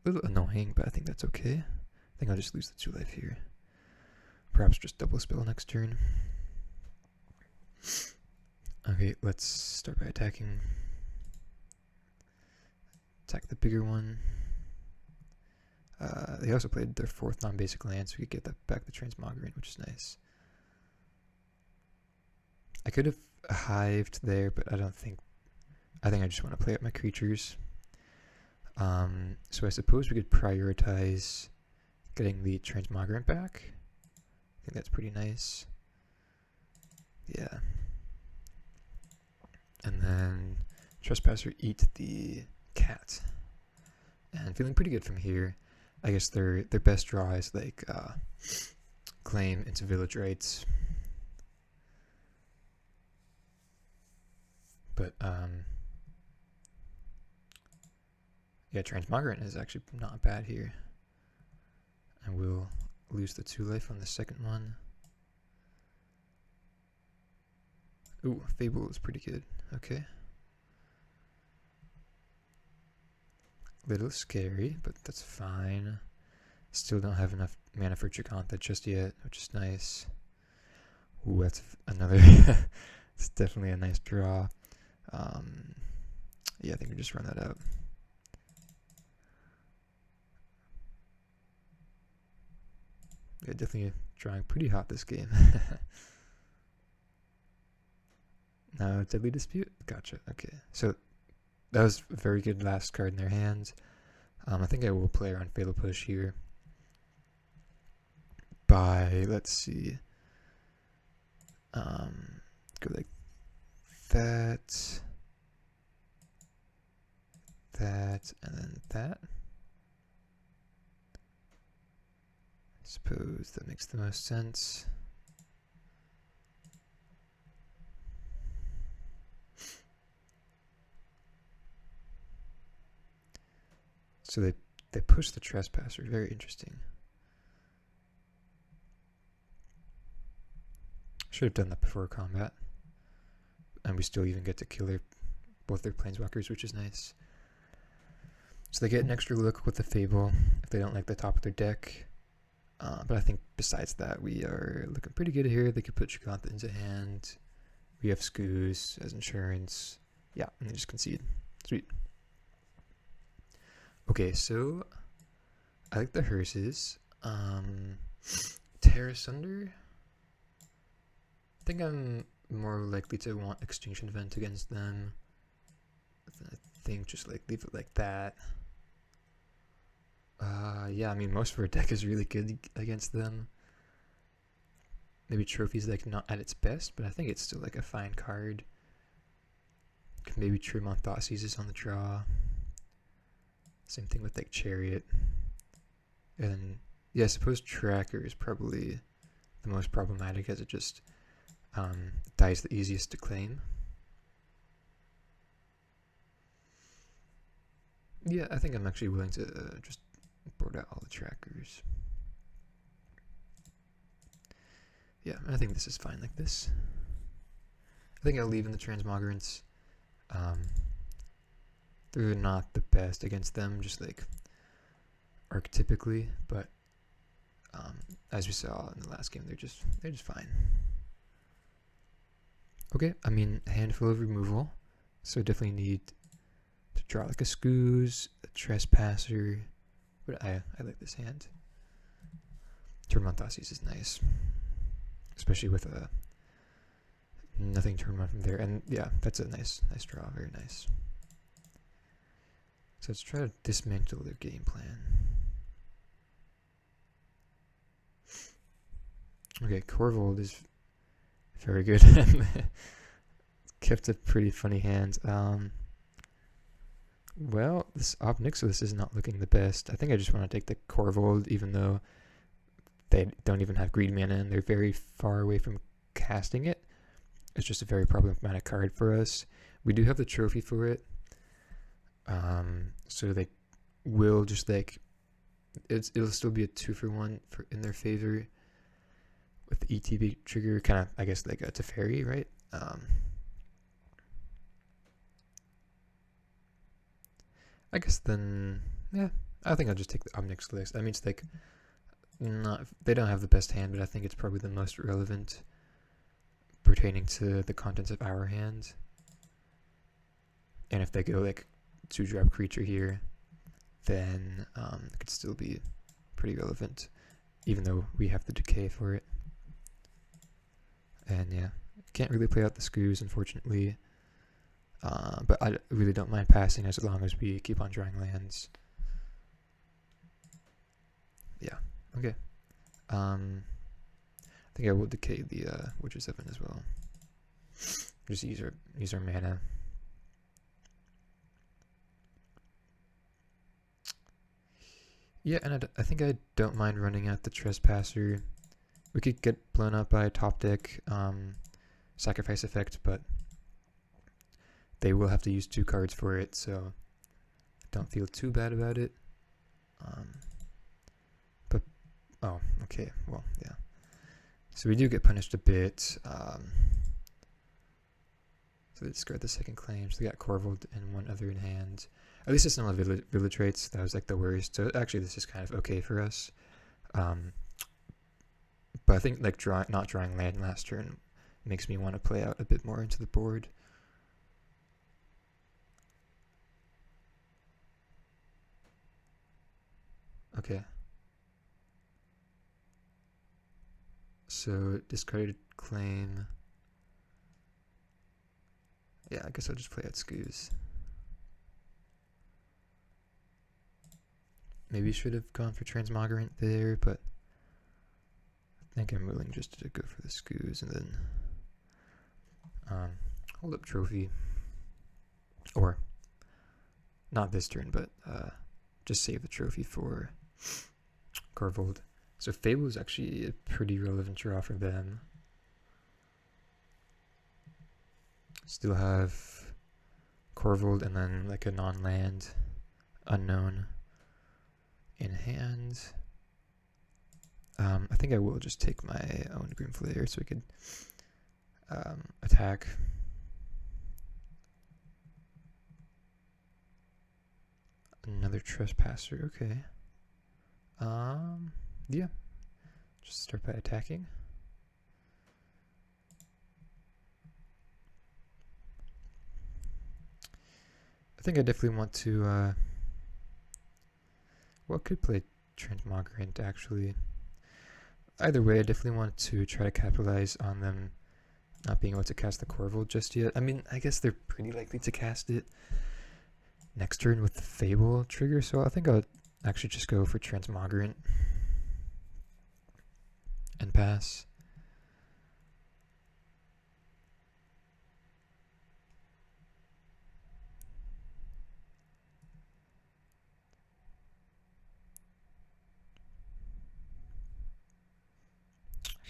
annoying, but I think that's okay. I think I'll just lose the 2 life here. Perhaps just double spell next turn. Okay, let's start by attacking. Attack the bigger one. They also played their 4th non-basic land, so we could get that back the Transmogrant, which is nice. I could have hived there, but I think I just want to play out my creatures. So I suppose we could prioritize getting the Transmogrant back. I think that's pretty nice. Yeah. And then Trespasser eat the cat. And feeling pretty good from here. I guess their best draw is like claim into village rights. But yeah, Transmogrant is actually not bad here. And we'll lose the 2 life on the second one. Ooh, Fable is pretty good. Okay. Little scary, but that's fine. Still don't have enough mana for Giganta just yet, which is nice. Ooh, that's another. It's definitely a nice draw. Yeah, I think we just run that out. Yeah, definitely drawing pretty hot this game. No, Deadly Dispute? Gotcha, okay. So that was a very good last card in their hands. I think I will play around Fatal Push here. By, let's see. Go like that. That, and then that. I suppose that makes the most sense. So they push the Trespasser. Very interesting. Should have done that before combat. And we still even get to kill both their Planeswalkers, which is nice. So they get an extra look with the Fable if they don't like the top of their deck. But I think besides that, we are looking pretty good here. They could put Giganta into hand. We have Scooz as insurance. Yeah, and they just concede. Sweet. Okay, so I like the hearses. Tear Asunder. I think I'm more likely to want Extinction Event against them. I think just like leave it like that. Yeah, I mean most of our deck is really good against them. maybe Trophy's like not at its best, but I think it's still like a fine card. Can maybe trim on Thoughtseizes on the draw. Same thing with like Chariot. And yeah, I suppose Tracker is probably the most problematic as it just dies the easiest to claim. Yeah, I think I'm actually willing to just board out all the trackers. Yeah, I think this is fine like this. I think I'll leave in the Transmogrants. They're not the best against them, just like archetypically, but as we saw in the last game, they're just fine. Okay, I mean, a handful of removal, so definitely need to draw like a Scooze, a Trespasser, but I like this hand. Tournament Thoughtseize is nice, especially with nothing tournament from there, and yeah, that's a nice draw, very nice. So let's try to dismantle their game plan. Okay, Corvold is very good and kept a pretty funny hand. Well, this Obnixilis is not looking the best. I think I just want to take the Corvold, even though they don't even have green mana and they're very far away from casting it. It's just a very problematic card for us. We do have the trophy for it. So they will just like, it'll still be a 2-for-1 in their favor with the ETB trigger, kind of, I guess, like a Teferi, right? I guess then, yeah, I think I'll just take the Obnixilis. That means like, they don't have the best hand, but I think it's probably the most relevant pertaining to the contents of our hand. And if they go like 2-drop creature here, then it could still be pretty relevant, even though we have the decay for it. And yeah, can't really play out the Scooze, unfortunately. But I really don't mind passing as long as we keep on drawing lands. Yeah, okay. I think I will decay the Witcher 7 as well. Just use our mana. Yeah, and I think I don't mind running out the Trespasser. We could get blown up by a top deck sacrifice effect, but they will have to use 2 cards for it, so I don't feel too bad about it. But, oh, okay, well, yeah. So we do get punished a bit. So they discard the second claim, so they got Corvold and 1 other in hand. At least it's not a village rates. That was like the worst. So actually this is kind of okay for us. But I think like not drawing land last turn makes me want to play out a bit more into the board. Okay. So discarded claim. Yeah, I guess I'll just play out Scooze. Maybe should have gone for Transmogrant there, but I think I'm willing just to go for the Scooze and then hold up Trophy. Or not this turn, but just save the Trophy for Corvold. So Fable is actually a pretty relevant draw for them. Still have Corvold and then like a non-land unknown in hand. I think I will just take my own Grimflayer so we could attack. Another Trespasser, okay. Yeah. Just start by attacking. I think I definitely want to, well, could play Transmogrant actually. Either way, I definitely want to try to capitalize on them not being able to cast the Corvold just yet. I mean, I guess they're pretty likely to cast it next turn with the Fable trigger, so I think I'll actually just go for Transmogrant and pass.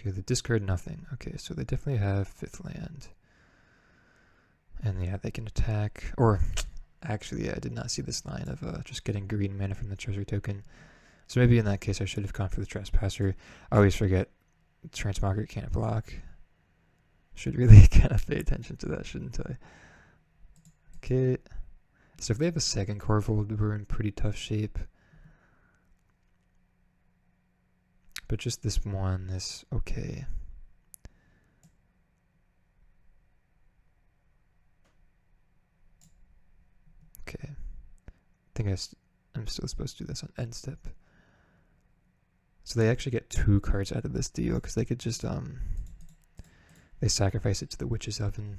Okay, they discard nothing. Okay, so they definitely have 5th land. And yeah, they can attack. Or, actually, yeah, I did not see this line of just getting green mana from the treasure token. So maybe in that case I should have gone for the Trespasser. I always forget Transmograte can't block. Should really kind of pay attention to that, shouldn't I? Okay. So if they have a second Corvold, we're in pretty tough shape. But just this one is okay. Okay. I think I'm still supposed to do this on end step. So they actually get 2 cards out of this deal, because they could just, they sacrifice it to the Witch's Oven,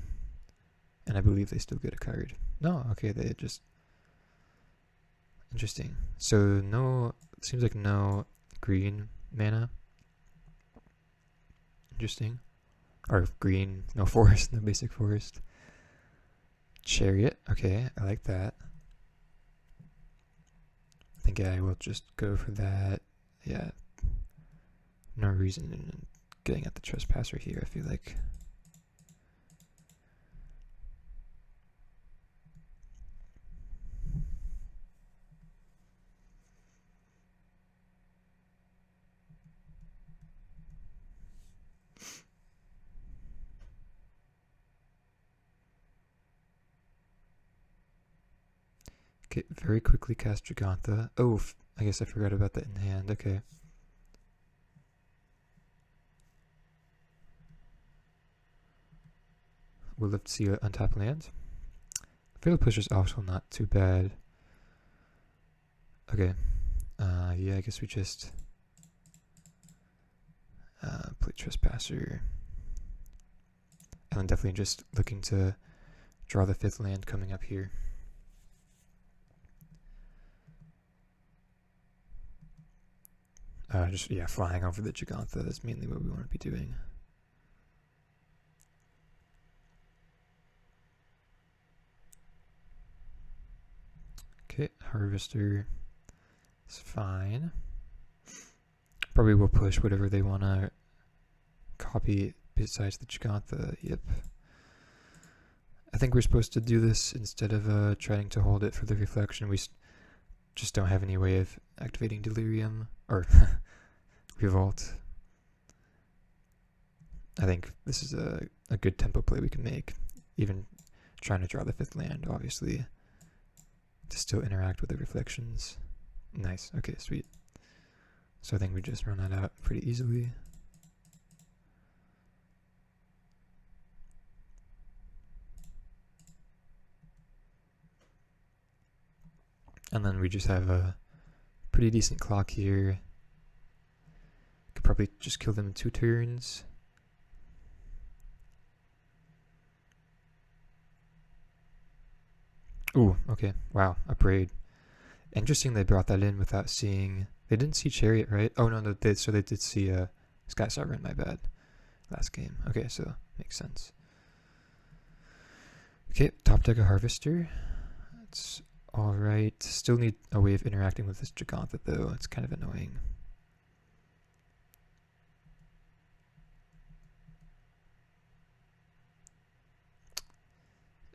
and I believe they still get a card. No, okay, they just, interesting. So no, seems like no green mana. Interesting. Or green, no forest, no basic forest. Chariot, okay, I like that. I think I will just go for that. Yeah, no reason in getting at the Trespasser here, I feel like. Okay, very quickly cast Gigantha. Oh, I guess I forgot about that in hand. Okay. We'll live to see an untap land. Fatal Push is also not too bad. Okay. Yeah, I guess we just play Trespasser. And then definitely just looking to draw the 5th land coming up here. Just, yeah, flying over the Gigantha. That's mainly what we want to be doing. Okay, Harvester is fine. Probably will push whatever they want to copy besides the Gigantha. Yep. I think we're supposed to do this instead of trying to hold it for the reflection. We just don't have any way of activating Delirium or Revolt. I think this is a good tempo play we can make. Even trying to draw the 5th land, obviously, to still interact with the reflections. Nice. Okay, sweet. So I think we just run that out pretty easily. And then we just have a pretty decent clock here. Could probably just kill them in 2 turns. Ooh, okay. Wow, Upgrade. Interesting they brought that in without seeing... They didn't see Chariot, right? Oh, no, so they did see Sky Sovereign, my bad. Last game. Okay, so makes sense. Okay, top deck a Harvester. That's alright. Still need a way of interacting with this Gigantha, though. It's kind of annoying.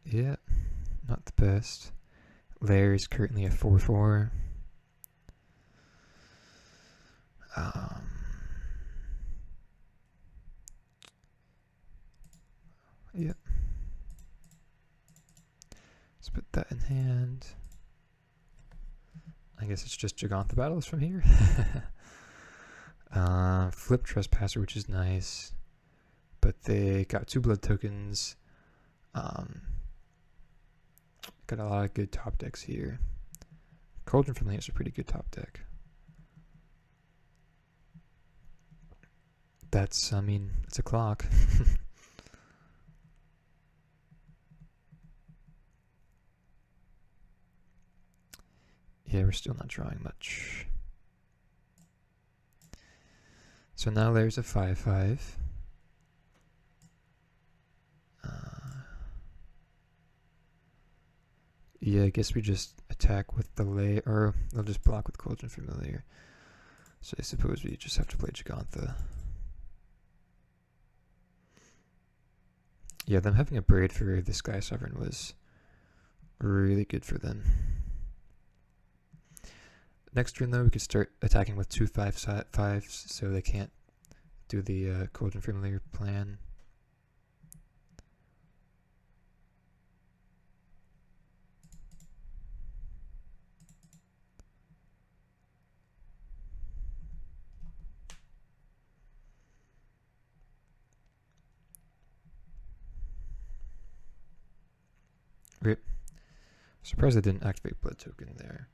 Yeah, not the best. Lair is currently a 4/4. Yep. Let's put that in hand. I guess it's just Gigantha battles from here. Flip Trespasser, which is nice. But they got 2 blood tokens. Got a lot of good top decks here. Cauldron Familiar is a pretty good top deck. That's, I mean, it's a clock. Yeah, we're still not drawing much. So now there's a 5/5. Yeah, I guess we just attack with the Lair, or they'll just block with Cauldron Familiar. So I suppose we just have to play Gigantha. Yeah, them having a braid for the Sky Sovereign was really good for them. Next turn, though, we could start attacking with 2 5/5s, so they can't do the Cauldron Familiar plan. Rip. Surprised they didn't activate Blood Token there.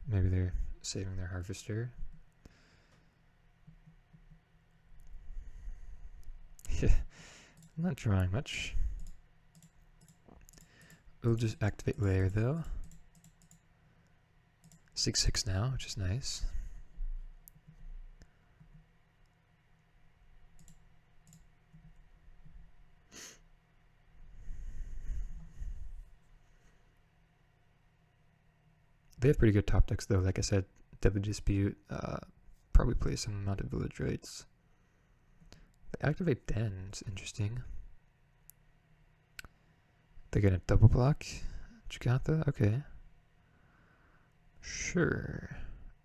Maybe they're saving their Harvester. Yeah, I'm not drawing much. We'll just activate Lair though. 6/6 now, which is nice. They have pretty good top decks though. Like I said, Deadly Dispute, probably play some Mounted Village Rites. They activate Den, it's interesting. They're gonna double block Giganta? Okay. Sure.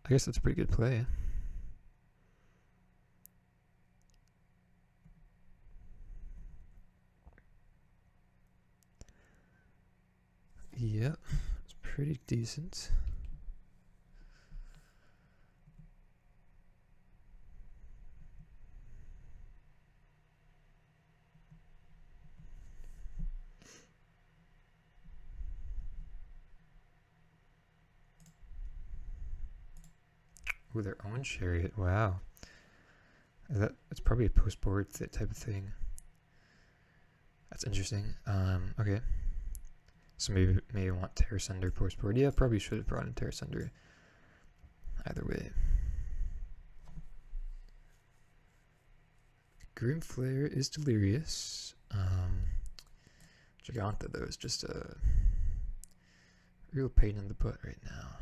I guess that's a pretty good play. Yep, it's pretty decent. Ooh, their own chariot. Wow. It's probably a post-board type of thing. That's interesting. Okay. So maybe want Terror Sunder post-board. Yeah, probably should have brought in Terror Sunder. Either way. Grim Flare is delirious. Giganta though is just a real pain in the butt right now.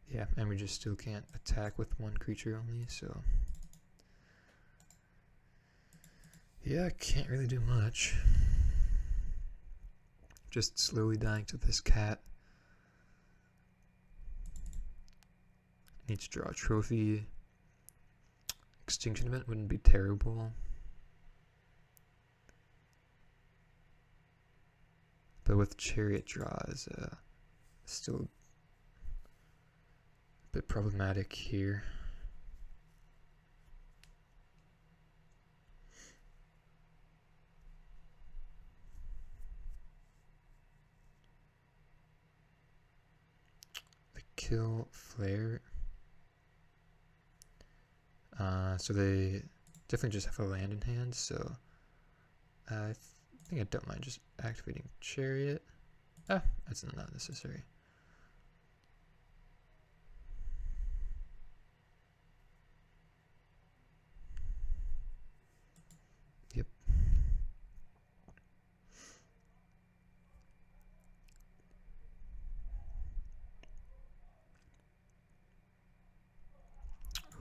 Yeah, and we just still can't attack with one creature only, so yeah, can't really do much. Just slowly dying to this cat. Need to draw a trophy. Extinction event wouldn't be terrible. But with chariot draws, still a bit problematic here. The kill flare. So they definitely just have a land in hand, so I think I don't mind just activating chariot. Ah, that's not necessary. Yep.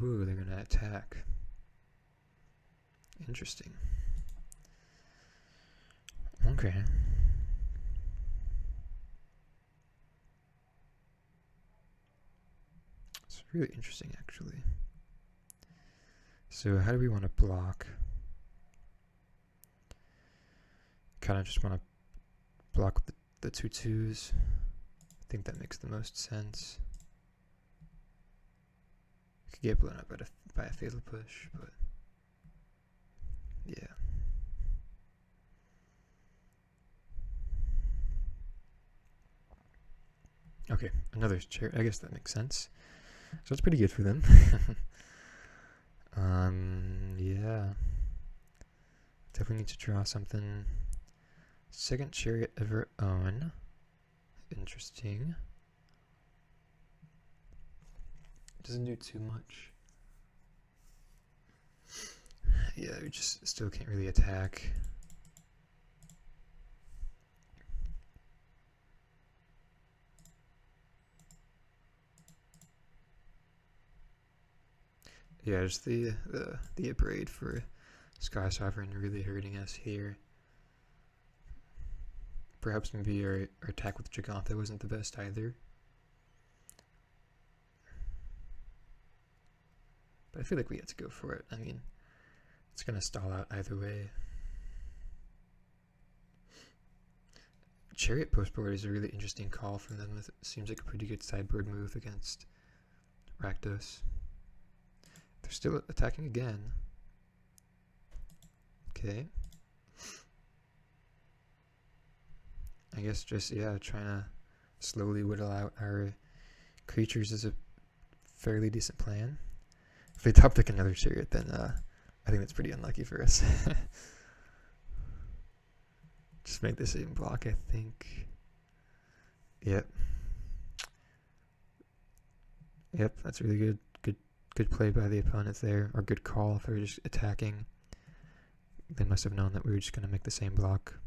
Ooh, they're gonna attack. Interesting. Okay. It's really interesting, actually. So how do we want to block? Kind of just want to block the 2/2s. I think that makes the most sense. Could get blown up by a fatal push, but yeah. Okay, another chair. I guess that makes sense. So it's pretty good for them. Yeah. Definitely need to draw something. Second chariot of her own. Interesting. Doesn't do too much. Yeah, we just still can't really attack. Yeah, just the abrade for Sky Sovereign really hurting us here. Perhaps maybe our attack with Gigantha wasn't the best either. But I feel like we had to go for it. I mean, it's going to stall out either way. Chariot postboard is a really interesting call from them. It seems like a pretty good sideboard move against Rakdos. They're still attacking again. Okay. I guess just, yeah, trying to slowly whittle out our creatures is a fairly decent plan. If they top deck another chariot, then I think that's pretty unlucky for us. Just make the same block, I think. Yep. Yep, that's really good. Good play by the opponents there, or good call if they were just attacking. They must have known that we were just going to make the same block.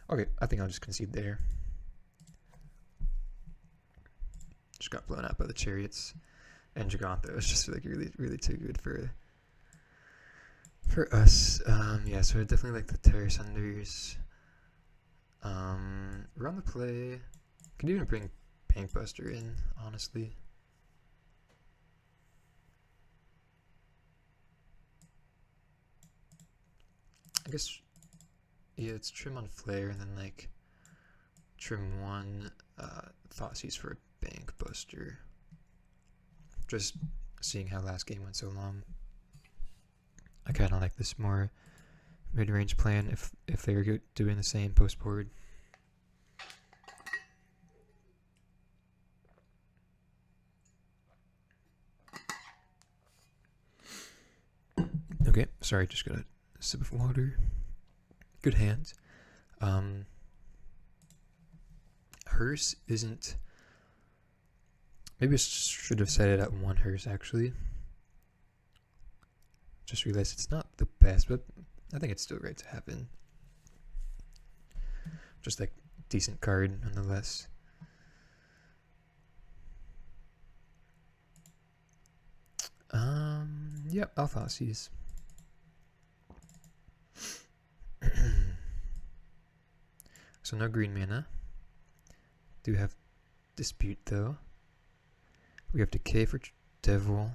Okay, I think I'll just concede there. Just got blown out by the chariots. And Gigantha was just like really too good for us. Yeah, so I definitely like the Terror Sunders. Run the play. Could even bring Bankbuster in, honestly. I guess, yeah, it's trim on Flare and then like trim one Thoughtseize for a Bankbuster. Just seeing how last game went so long. I kind of like this more mid-range plan if they were doing the same post board. Okay, sorry, just got a sip of water. Good hand. Hearse isn't... Maybe I should have set it at 1 Hearse, actually. Just realized it's not the best, but I think it's still right to have in. Just like decent card, nonetheless. Yep, I'll Thoughtseize. So no green mana. Do have Dispute though. We have Decay for Devil.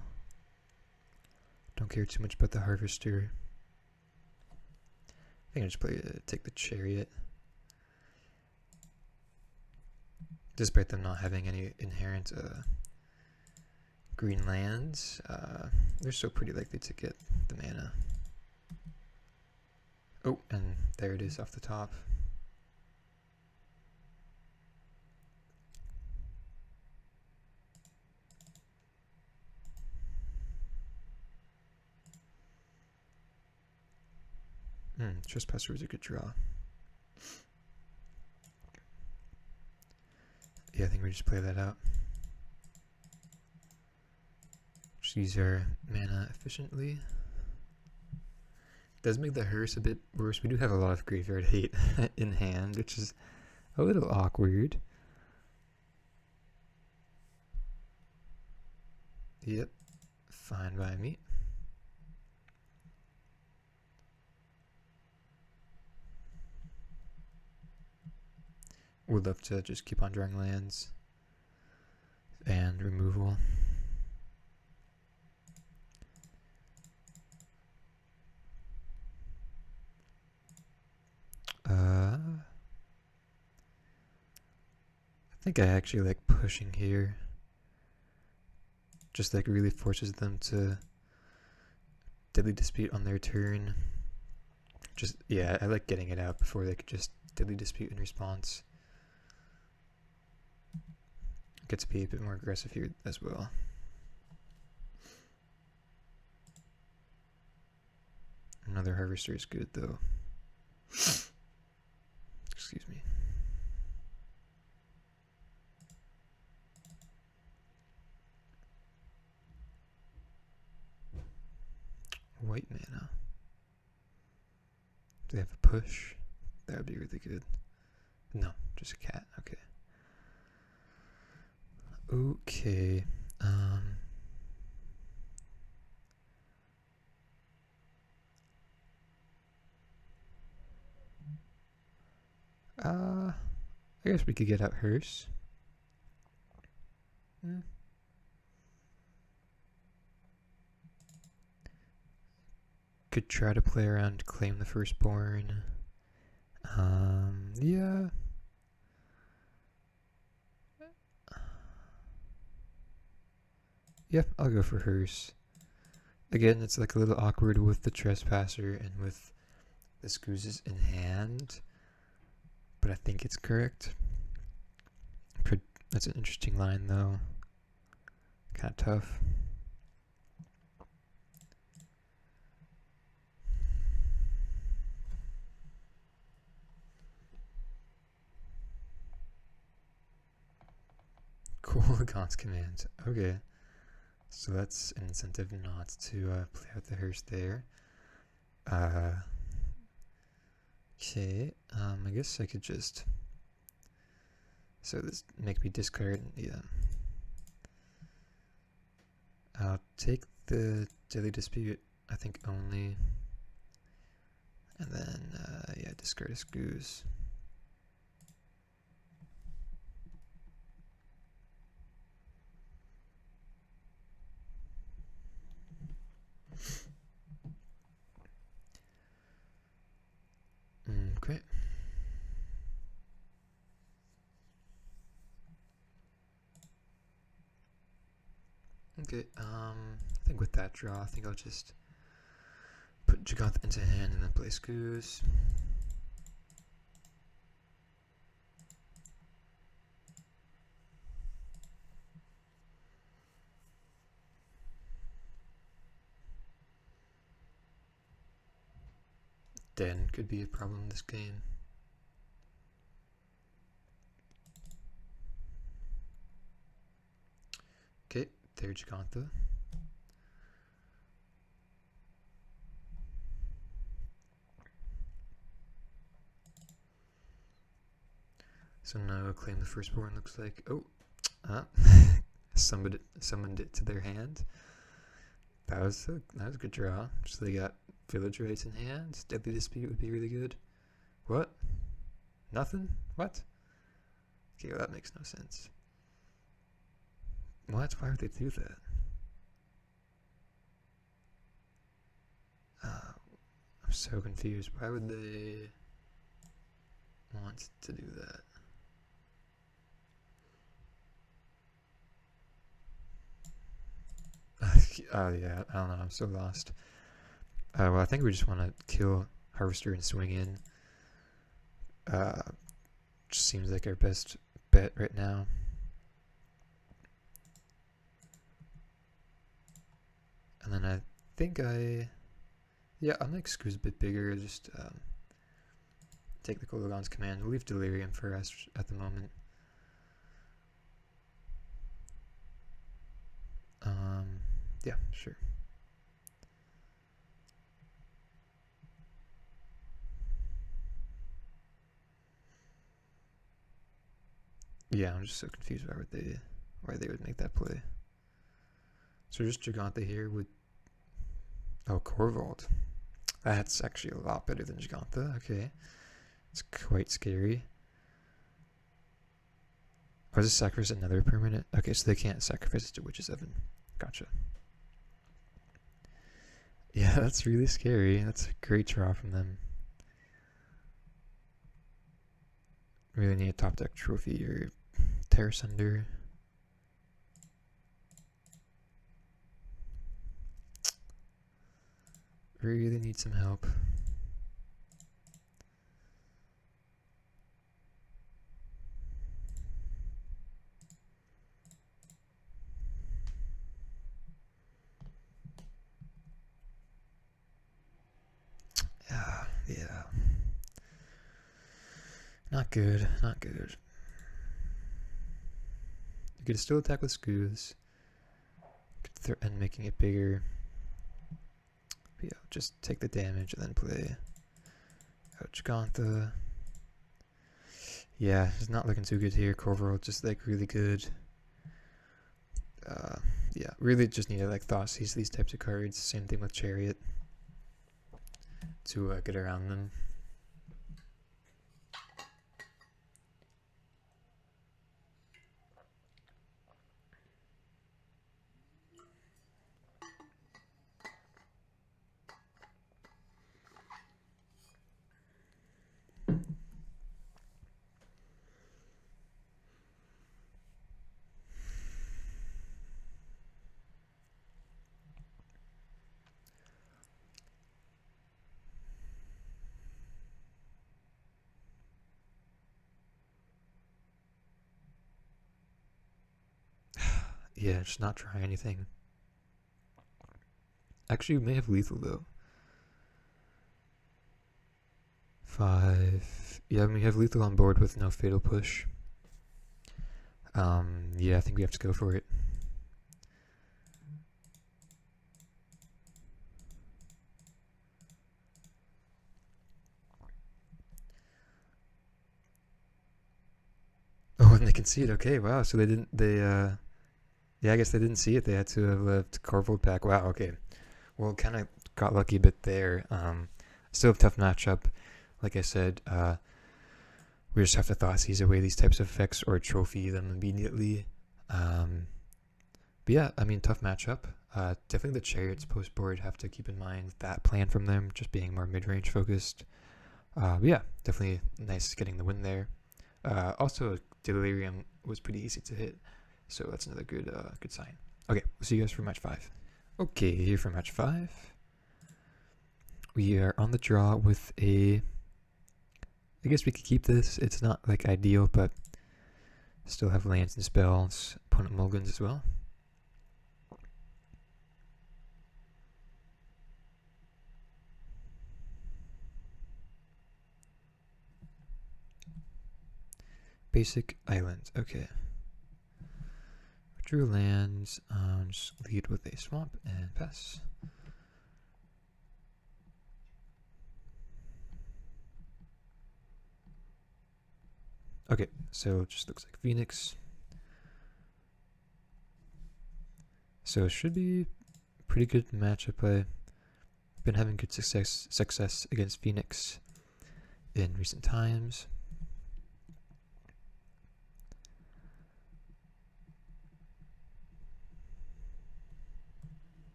Don't care too much about the Harvester. I think I just take the Chariot. Despite them not having any inherent green lands, they're still pretty likely to get the mana. Oh, and there it is off the top. Trespasser is a good draw. Yeah, I think we just play that out. Just use our mana efficiently. Does make the Hearse a bit worse. We do have a lot of graveyard hate in hand, which is a little awkward. Yep, fine by me. Would love to just keep on drawing lands and removal. I think I actually like pushing here. Just like really forces them to Deadly Dispute on their turn. Just, yeah, I like getting it out before they could just Deadly Dispute in response. Get to be a bit more aggressive here as well. Another Harvester is good though. Excuse me. White mana. Do they have a push? That would be really good. No, just a cat. Okay. Okay. I guess we could get out Hearse. Could try to play around Claim the Firstborn. Yeah. Yep, I'll go for Hearse. Again, it's like a little awkward with the Trespasser and with the Scoozes in hand, but I think it's correct. That's an interesting line though. Kind of tough. Cool, Gaunt's command. Okay. So that's an incentive not to play out the Hearse there. Okay, I guess I could just... So this make me discard, yeah. I'll take the Daily Dispute, I think only. And then, yeah, discard a Scooze. Okay. Okay, I think with that draw, I think I'll just put Jagantha into hand and then play Scooze. Den could be a problem in this game. Okay, there's Jagantha. So now Claim the Firstborn looks like, oh, summoned it to their hand. That was a good draw. So they got Village Rites in hand. Deadly Dispute would be really good. What? Nothing? What? Okay, well, that makes no sense. What? Why would they do that? I'm so confused. Why would they want to do that? Yeah, I don't know. I'm so lost. Well, I think we just want to kill Harvester and swing in. Just seems like our best bet right now. And then I think yeah, I'll make Scooze a bit bigger. Just take the Golgari's command. We'll leave Delirium for us at the moment. Yeah, sure. Yeah, I'm just so confused why they would make that play. So just Jagantha here with Corvold. That's actually a lot better than Jagantha. Okay, it's quite scary. Oh, does it sacrifice another permanent? Okay, so they can't sacrifice it to Witch's Oven. Gotcha. Yeah, that's really scary. That's a great draw from them. Really need a top deck trophy or Terror Sunder. Really need some help. Yeah. Not good, not good. You could still attack with Scooze. And making it bigger. But yeah, just take the damage and then play Jagantha. Yeah, it's not looking too good here. Corvoral just like really good. Yeah, really just need to like Thoughtseize these types of cards. Same thing with Chariot to get around them. Yeah, just not try anything. Actually, we may have lethal though. 5. Yeah, we have lethal on board with no fatal push. Yeah, I think we have to go for it. Oh, and they can see it. Okay, wow. So they didn't. Yeah, I guess they didn't see it. They had to have left Corvold back. Wow. Okay. Well, kind of got lucky a bit there. Still a tough matchup. Like I said, we just have to Thoughtseize away these types of effects or trophy them immediately. But yeah, I mean, tough matchup. Definitely the Chariots post board, have to keep in mind that plan from them, just being more mid-range focused. But yeah, definitely nice getting the win there. Also, Delirium was pretty easy to hit, so that's another good sign. Okay, we'll see you guys for match 5. Okay, here for match 5. We are on the draw with a... I guess we could keep this. It's not like ideal, but still have lands and spells. Opponent mulligans as well. Basic islands. Okay. Drew lands. Just lead with a swamp and pass. Okay, so it just looks like Phoenix. So it should be pretty good matchup. I've been having good success against Phoenix in recent times.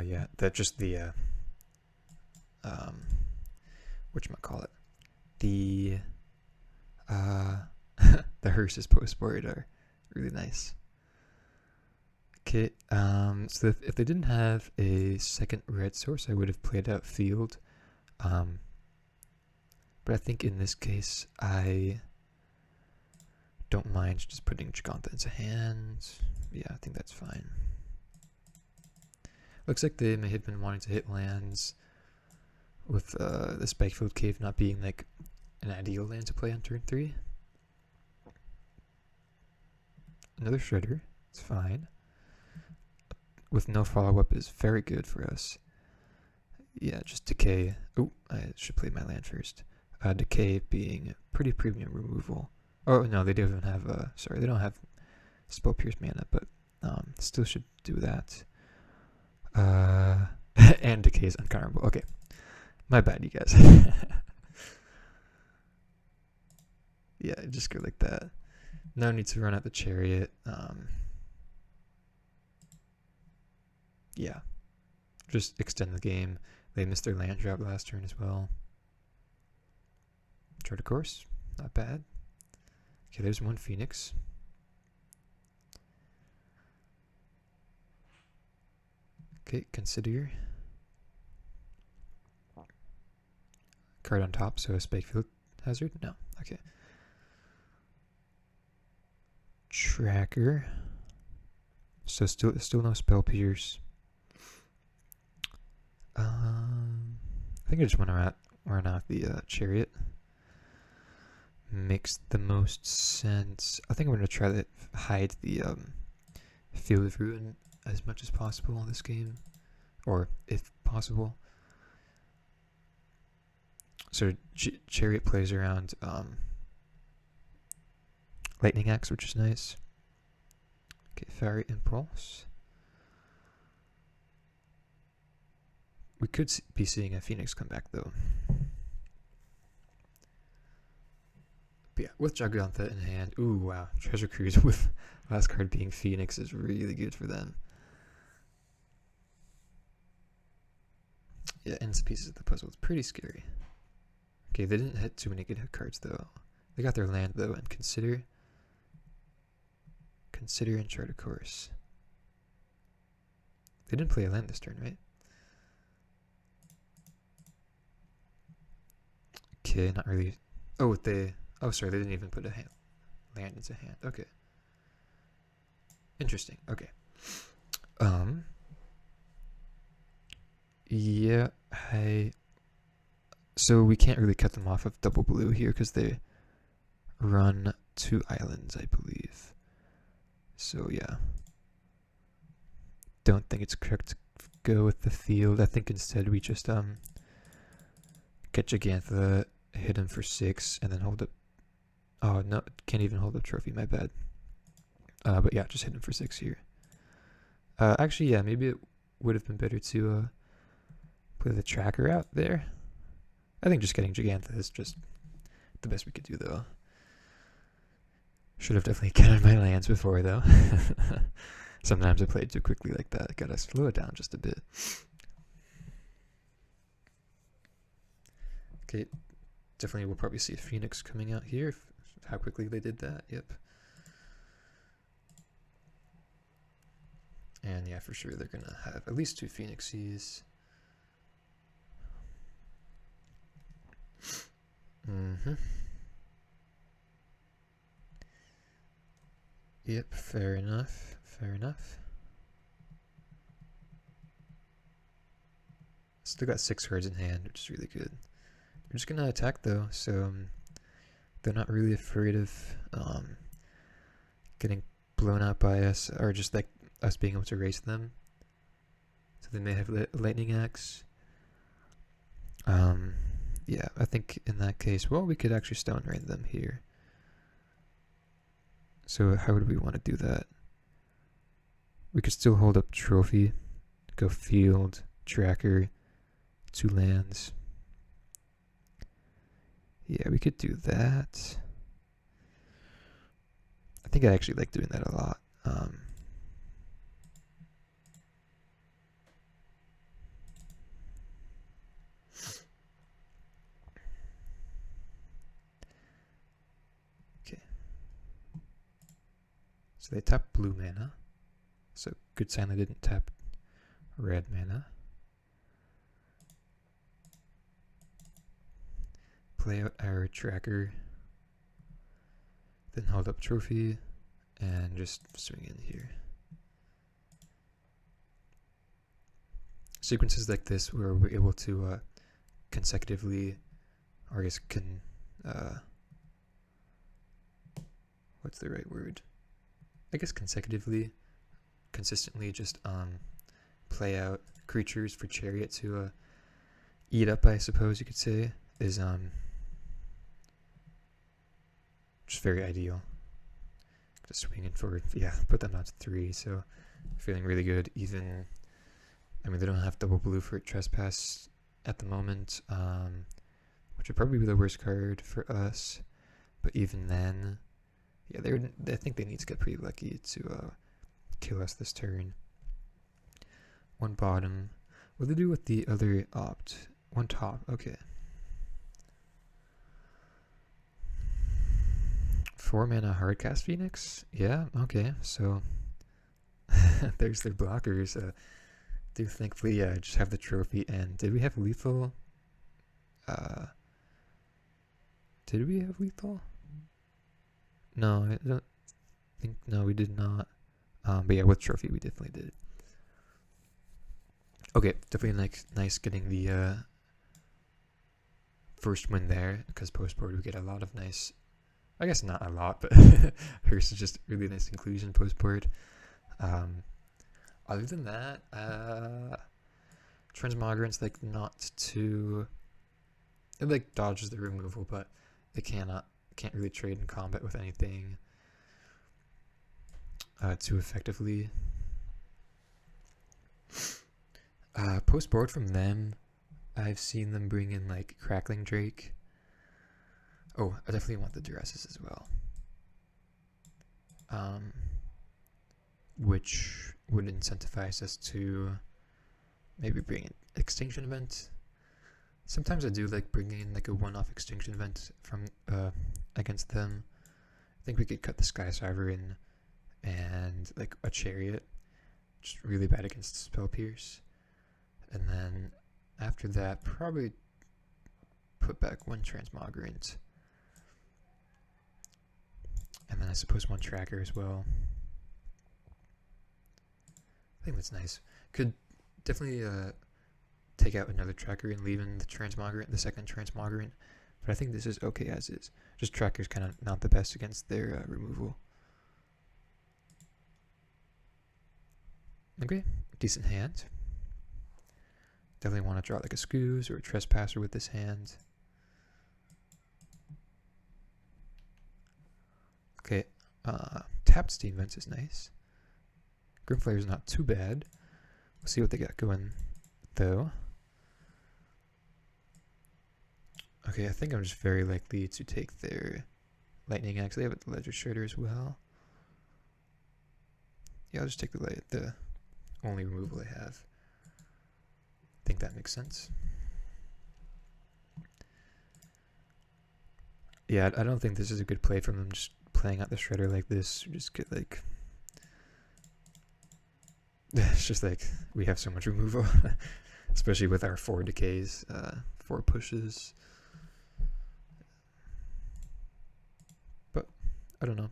Yeah, that just the whatchamacallit, the the hearses post board are really nice. Okay, so if they didn't have a second red source, I would have played out field. But I think in this case, I don't mind just putting Giganta into hand. Yeah, I think that's fine. Looks like they may have been wanting to hit lands with the Spikefield Cave not being like an ideal land to play on turn 3. Another Shredder, it's fine. With no follow-up is very good for us. Yeah, just Decay. Oh, I should play my land first. Decay being pretty premium removal. Oh no, they don't have sorry, they don't have Spell Pierce mana, but still should do that. And Decay is uncounterable. Okay, my bad, you guys. Yeah, just go like that. No need to run out the Chariot. Yeah, just extend the game. They missed their land drop last turn as well. Chart of course, not bad. Okay, there's one Phoenix. Okay, consider. Card on top, so a Spikefield hazard? No, okay. Tracker. So still no Spell Pierce. I think I just want to run out the Chariot. Makes the most sense. I think I'm going to try to hide the Field of Ruin as much as possible in this game, or if possible. So Chariot plays around Lightning Axe, which is nice. Okay, Fiery Impulse. We could be seeing a Phoenix come back though. But yeah, with Jagantha in hand. Ooh, wow. Treasure Cruise with last card being Phoenix is really good for them. Yeah, ends pieces of the puzzle. It's pretty scary. Okay, they didn't hit too many good cards though. They got their land though, and consider and Chart of course. They didn't play a land this turn, right? Okay, not really. Oh, sorry, they didn't even put a land into hand. Okay. Interesting. Okay. Yeah, so we can't really cut them off of double blue here because they run 2 islands, I believe. So yeah, don't think it's correct to go with the field. I think instead we just get Gigantha, hit him for 6, and then hold up. Oh no, can't even hold up trophy. My bad. But yeah, just hit him for 6 here. Actually, yeah, maybe it would have been better to play the tracker out there. I think just getting Gigantha is just the best we could do, though. Should have definitely counted my lands before, though. Sometimes I played too quickly like that. I gotta slow it down just a bit. Okay, definitely we'll probably see a Phoenix coming out here. How quickly they did that, yep. And yeah, for sure they're gonna have at least 2 Phoenixes. Yep, fair enough, fair enough. Still got 6 cards in hand, which is really good. They're just gonna attack though, so they're not really afraid of getting blown out by us, or just like us being able to race them. So they may have lightning axe. Yeah, I think in that case, well, we could actually stone rain them here. So how would we want to do that? We could still hold up trophy, go field, tracker, 2 lands. Yeah, we could do that. I think I actually like doing that a lot. Okay. So they tap blue mana. So good sign they didn't tap red mana. Play out our tracker. Then hold up trophy and just swing in here. Sequences like this where we're able to consecutively, or I guess what's the right word? I guess consecutively, consistently just play out creatures for Chariot to eat up, I suppose you could say, is just very ideal. Just swinging forward, yeah, put them down to 3, so feeling really good. Even, I mean, they don't have double blue for Trespass at the moment, which would probably be the worst card for us, but even then, yeah, I think they need to get pretty lucky to kill us this turn. 1 bottom. What do they do with the other opt? 1 top, okay. 4 mana Hardcast Phoenix? Yeah, okay, so there's their blockers. Do thankfully, yeah, just have the trophy. And did we have lethal? Did we have lethal? No, I don't think, no, we did not. But yeah, with trophy, we definitely did. Okay, definitely nice getting the first win there, because post-board we get a lot of nice, I guess not a lot, but hers is just really nice inclusion post-board. Other than that, Transmogrant's like not too, it like dodges the removal, but it can't really trade in combat with anything too effectively. Post board from them, I've seen them bring in like Crackling Drake. Oh, I definitely want the Duresses as well. Which would incentivize us to maybe bring an Extinction Event. Sometimes I do like bringing in like a one-off Extinction Event from against them. I think we could cut the Sky Survivor in and like a Chariot. Just really bad against Spell Pierce. And then after that, probably put back 1 Transmogrant. And then I suppose 1 Tracker as well. I think that's nice. Could definitely take out another tracker and leave in the transmogrant, the second transmogrant. But I think this is okay as is. Just tracker's kind of not the best against their removal. Okay, decent hand. Definitely want to draw like a Scooze or a Trespasser with this hand. Okay, tapped Steam Vents is nice. Grimflare is not too bad. We'll see what they got going, though. Okay, I think I'm just very likely to take their Lightning Axe. They have a Ledger Shredder as well. Yeah, I'll just take the only removal I have. I think that makes sense. Yeah, I don't think this is a good play from them, just playing out the Shredder like this. Just get like... It's just like, we have so much removal. Especially with our 4 decays, 4 pushes. But, I don't know.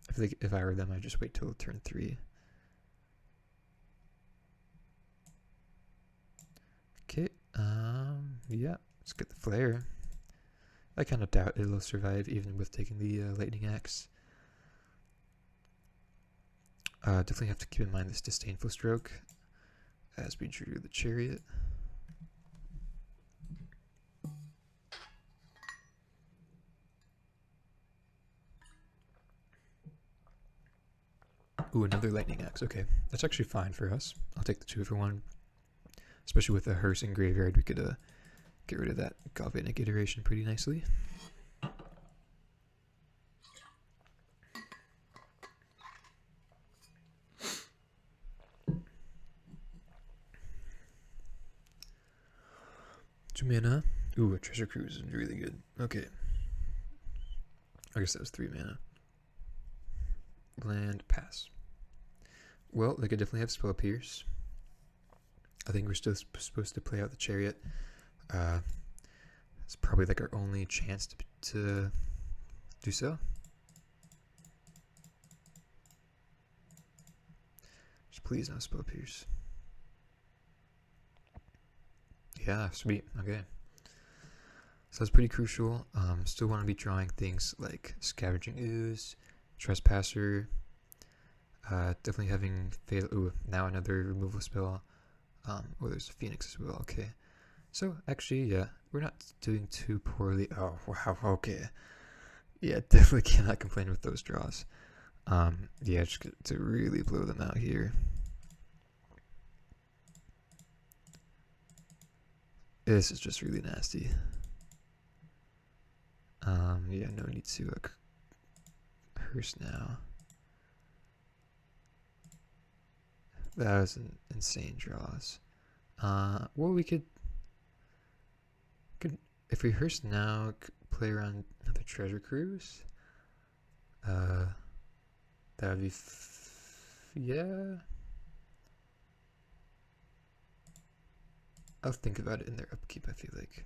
I feel like if I were them, I'd just wait till turn 3. Okay, yeah, let's get the Flare. I kind of doubt it'll survive even with taking the Lightning Axe. Definitely have to keep in mind this Disdainful Stroke as we drew the Chariot. Ooh, another Lightning Axe. Okay, that's actually fine for us. I'll take the 2 for 1. Especially with the Hearse in Graveyard, we could get rid of that Galvanic Iteration pretty nicely. Two mana. Ooh, a Treasure Cruise is really good. Okay. I guess that was 3 mana. Land, pass. Well, they could definitely have Spell Pierce. I think we're still supposed to play out the Chariot. It's probably like our only chance to do so. Just please no Spell Pierce. Yeah, sweet. Okay. So that's pretty crucial. Still want to be drawing things like Scavenging Ooze, Trespasser. Definitely having Fatal. Ooh, now another removal spell. Oh, there's a Phoenix as well. Okay. So actually, yeah, we're not doing too poorly. Oh wow. Okay. Yeah, definitely cannot complain with those draws. Yeah, just to really blow them out here. This is just really nasty. Yeah, no need to Hearse now. That was an insane draws. Well, we could if we Hearse now, play around another Treasure Cruise. That would be yeah. I'll think about it in their upkeep, I feel like.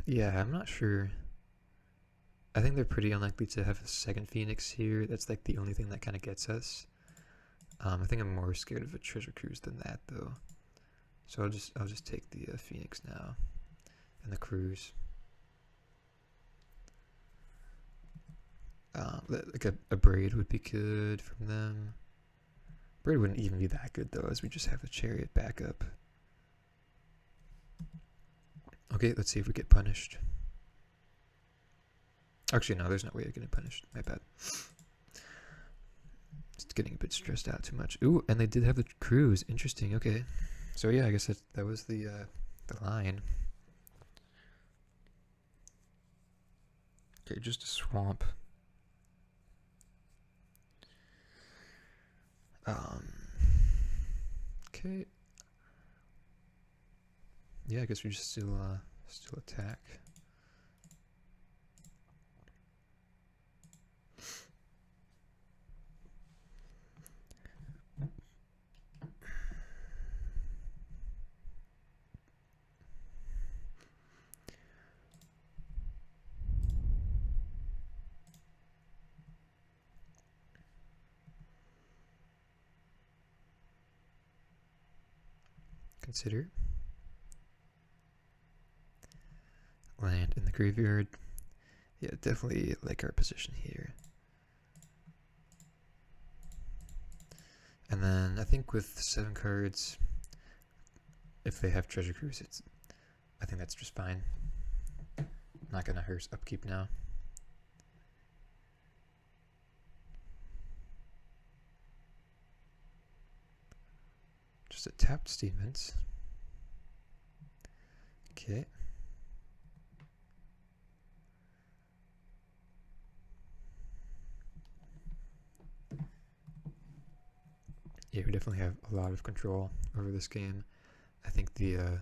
Yeah, I'm not sure. I think they're pretty unlikely to have a second Phoenix here. That's like the only thing that kind of gets us. I think I'm more scared of a Treasure Cruise than that, though. So I'll just take the Phoenix now and the Cruise. Like a Braid would be good from them. Braid wouldn't even be that good though, as we just have a Chariot backup. Okay, let's see if we get punished. Actually, no, there's no way of getting punished. My bad. Just getting a bit stressed out too much. Ooh, and they did have the Cruise. Interesting. Okay, so yeah, I guess that was the line. Okay, just a swamp. Okay. Yeah, I guess we just still attack. consider. Land in the graveyard. Yeah, definitely like our position here. And then I think with 7 cards, if they have Treasure Cruise, I think that's just fine. I'm not gonna hurt upkeep now. Just a tapped Stevens. Okay. Yeah, we definitely have a lot of control over this game. I think the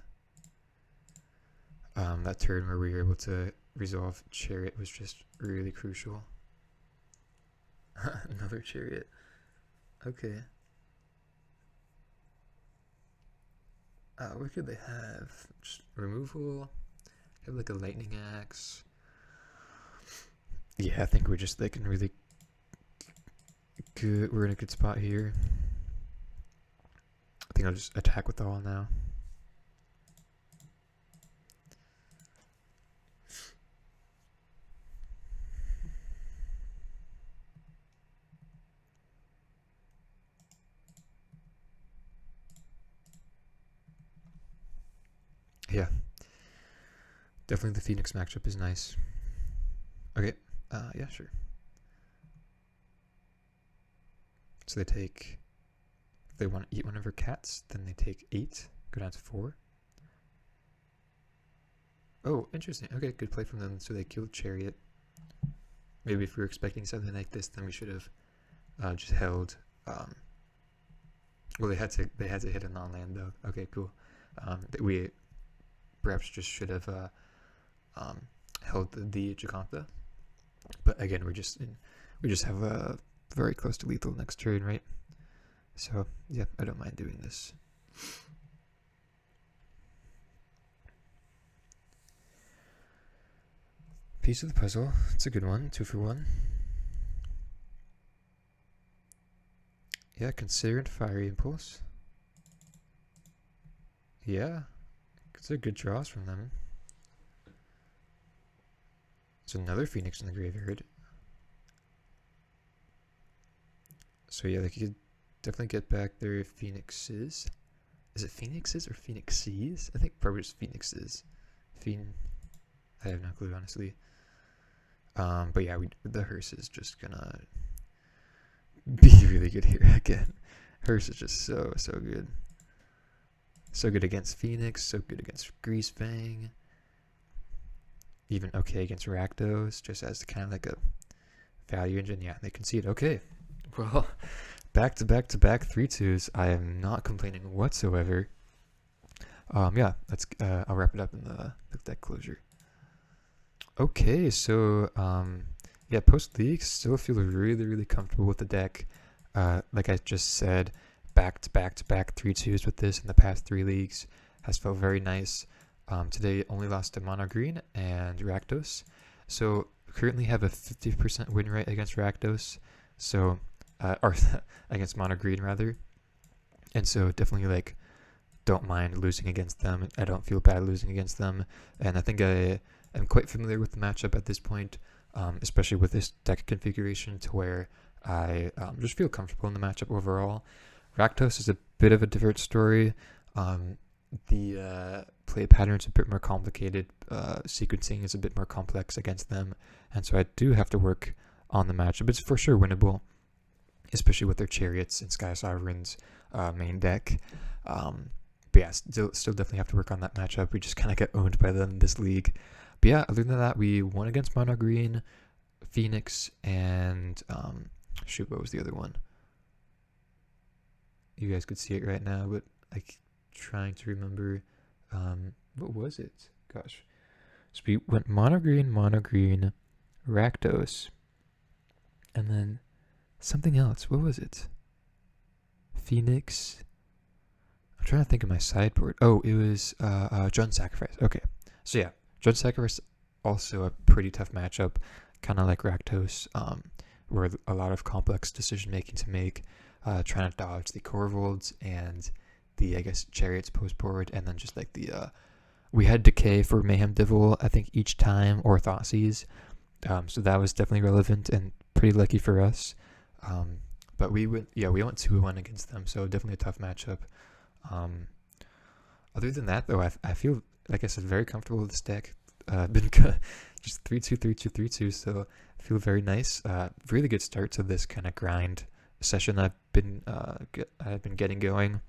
that turn where we were able to resolve Chariot was just really crucial. Another Chariot. Okay. What could they have? Just removal. Have like a lightning axe. Yeah, I think we're just like in really good. We're in a good spot here. I think I'll just attack with all now. Yeah. Definitely the Phoenix matchup is nice. Okay. Yeah, sure. So they take, if they want to eat one of her cats, then they take 8, go down to 4. Oh, interesting. Okay, good play from them. So they killed Chariot. Maybe if we were expecting something like this, then we should have just held. Well, they had to hit a non-land though. Okay, cool. We perhaps just should have held the Jocantha. But again, we just have a very close to lethal next turn, right? So yeah, I don't mind doing this. Piece of the puzzle. It's a good one. 2 for 1. Yeah, consider it Fiery Impulse. Yeah, it's a good draws from them. There's another Phoenix in the graveyard. So yeah, they could definitely get back their Phoenixes. Is it Phoenixes or Phoenixes? I think probably just Phoenixes. I have no clue, honestly. But yeah, the hearse is just gonna be really good here again. Hearse is just so good. So good against Phoenix, so good against Greasefang. Even okay against Rakdos, just as kind of like a value engine. Yeah, they concede. Okay, well, back to back 3-2s. I am not complaining whatsoever. Yeah, let's. I'll wrap it up in the deck closure. Okay, so yeah, post league still feel really comfortable with the deck. Like I just said, back to back 3-2s with this in the past 3 leagues has felt very nice. Today only lost to Mono Green and Rakdos, so currently have a 50% win rate against Rakdos. So or against Mono Green rather, and so definitely like don't mind losing against them. I don't feel bad losing against them, and I think I am quite familiar with the matchup at this point, especially with this deck configuration, to where I just feel comfortable in the matchup overall. Rakdos is a bit of a different story. The play pattern is a bit more complicated. Sequencing is a bit more complex against them, and so I do have to work on the matchup. It's for sure winnable, especially with their Chariots and Sky Sovereigns main deck. But yeah, still definitely have to work on that matchup. We just kind of get owned by them in this league. But yeah, other than that, we won against Mono Green, Phoenix, and shoot, what was the other one? You guys could see it right now, but trying to remember what was it? Gosh. So we went Mono Green, Rakdos, and then something else. What was it? Phoenix. I'm trying to think of my sideboard. Oh, it was Jund Sacrifice. Okay. So yeah, Jund Sacrifice also a pretty tough matchup, kind of like Rakdos, where a lot of complex decision making to make, trying to dodge the Corvolds and the, I guess, Chariots post board, and then just like the we had Decay for Mayhem Devil, I think, each time, or Thoughtseize. So that was definitely relevant and pretty lucky for us. But we went 2-1 against them, so definitely a tough matchup. Other than that, though, I feel, like I said, very comfortable with this deck. Been just 3-2, 3-2, 3-2, so I feel very nice. Really good start to this kind of grind session I've been getting going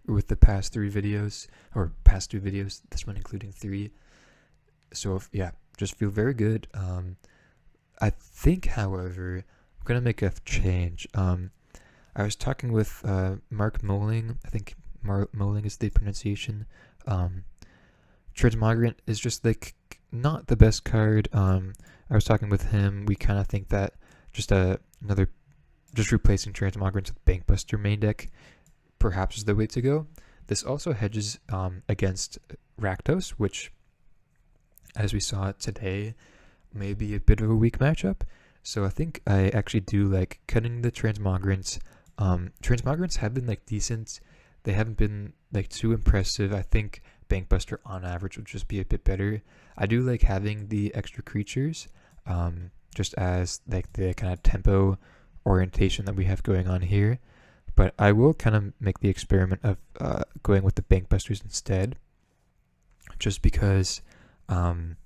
with the past 3 videos, or past 2 videos, this one including 3. So yeah, just feel very good. I think, however, I'm gonna make a change. I was talking with Mark Moling. I think Moling is the pronunciation. Transmogrant is just like not the best card. I was talking with him. We kind of think that just replacing Transmogrants with Bankbuster main deck perhaps is the way to go. This also hedges against Rakdos, which, as we saw today, may be a bit of a weak matchup. So I think I actually do like cutting the Transmogrants. Transmogrants have been like decent. They haven't been like too impressive. I think Bankbuster on average would just be a bit better. I do like having the extra creatures, just as like the kind of tempo orientation that we have going on here. But I will kind of make the experiment of going with the Bankbusters instead, just because the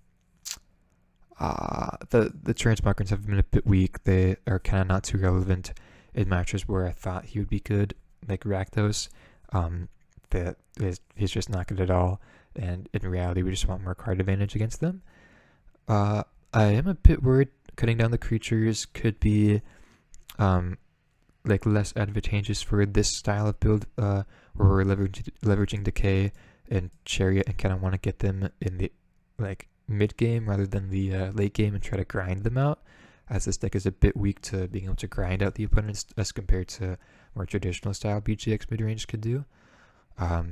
Transmogrants have been a bit weak. They are kind of not too relevant in matches where I thought he would be good, like Rakdos. He's just not good at all, and in reality we just want more card advantage against them. I am a bit worried cutting down the creatures could be like less advantageous for this style of build, where we're leveraging Decay and Chariot and kind of want to get them in the like mid game rather than the late game and try to grind them out, as this deck is a bit weak to being able to grind out the opponents as compared to more traditional style BGX midrange could do.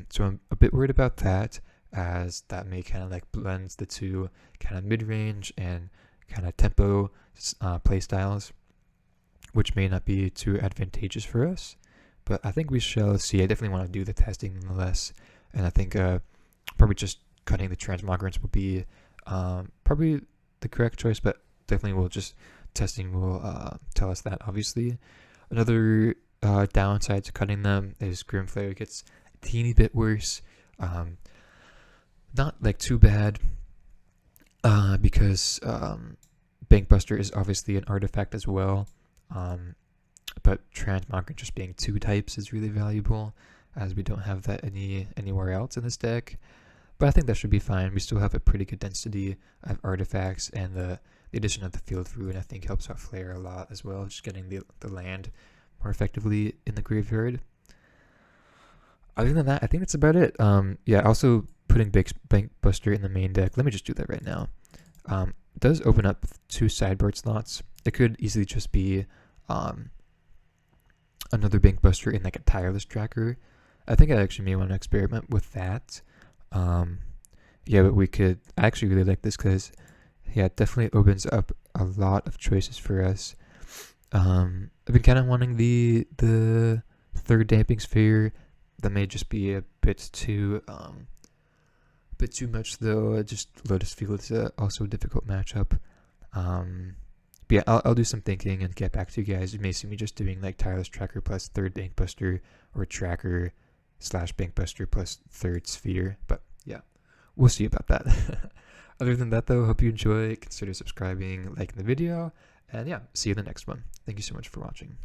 So I'm a bit worried about that, as that may kind of like blends the two kind of mid-range and kind of tempo play styles, which may not be too advantageous for us. But I think we shall see. I definitely want to do the testing nonetheless, and I think probably just cutting the Transmogrants will be probably the correct choice, but definitely testing will tell us that, obviously. Another downside to cutting them is Grimflayer gets a teeny bit worse. Not like too bad, because Bankbuster is obviously an artifact as well, but Transmogrant just being 2 types is really valuable, as we don't have that anywhere else in this deck. But I think that should be fine. We still have a pretty good density of artifacts, and the addition of the Field Ruin I think helps out Flare a lot as well, just getting the land more effectively in the graveyard. Other than that, I think that's about it. Yeah, also putting Bankbuster in the main deck. Let me just do that right now. It does open up 2 sideboard slots. It could easily just be another Bankbuster in like a Tireless Tracker. I think I actually may want to experiment with that. Yeah, but I actually really like this because, yeah, it definitely opens up a lot of choices for us. I've been kind of wanting the 3rd Damping Sphere. That may just be a bit too much, though. Just Lotus Field is also a difficult matchup. But yeah, I'll do some thinking and get back to you guys. You may see me just doing like Tireless Tracker plus 3rd Bankbuster, or Tracker / Bankbuster plus 3rd Sphere. But yeah, we'll see about that. Other than that, though, hope you enjoy. Consider subscribing, liking the video, and yeah, see you in the next one. Thank you so much for watching.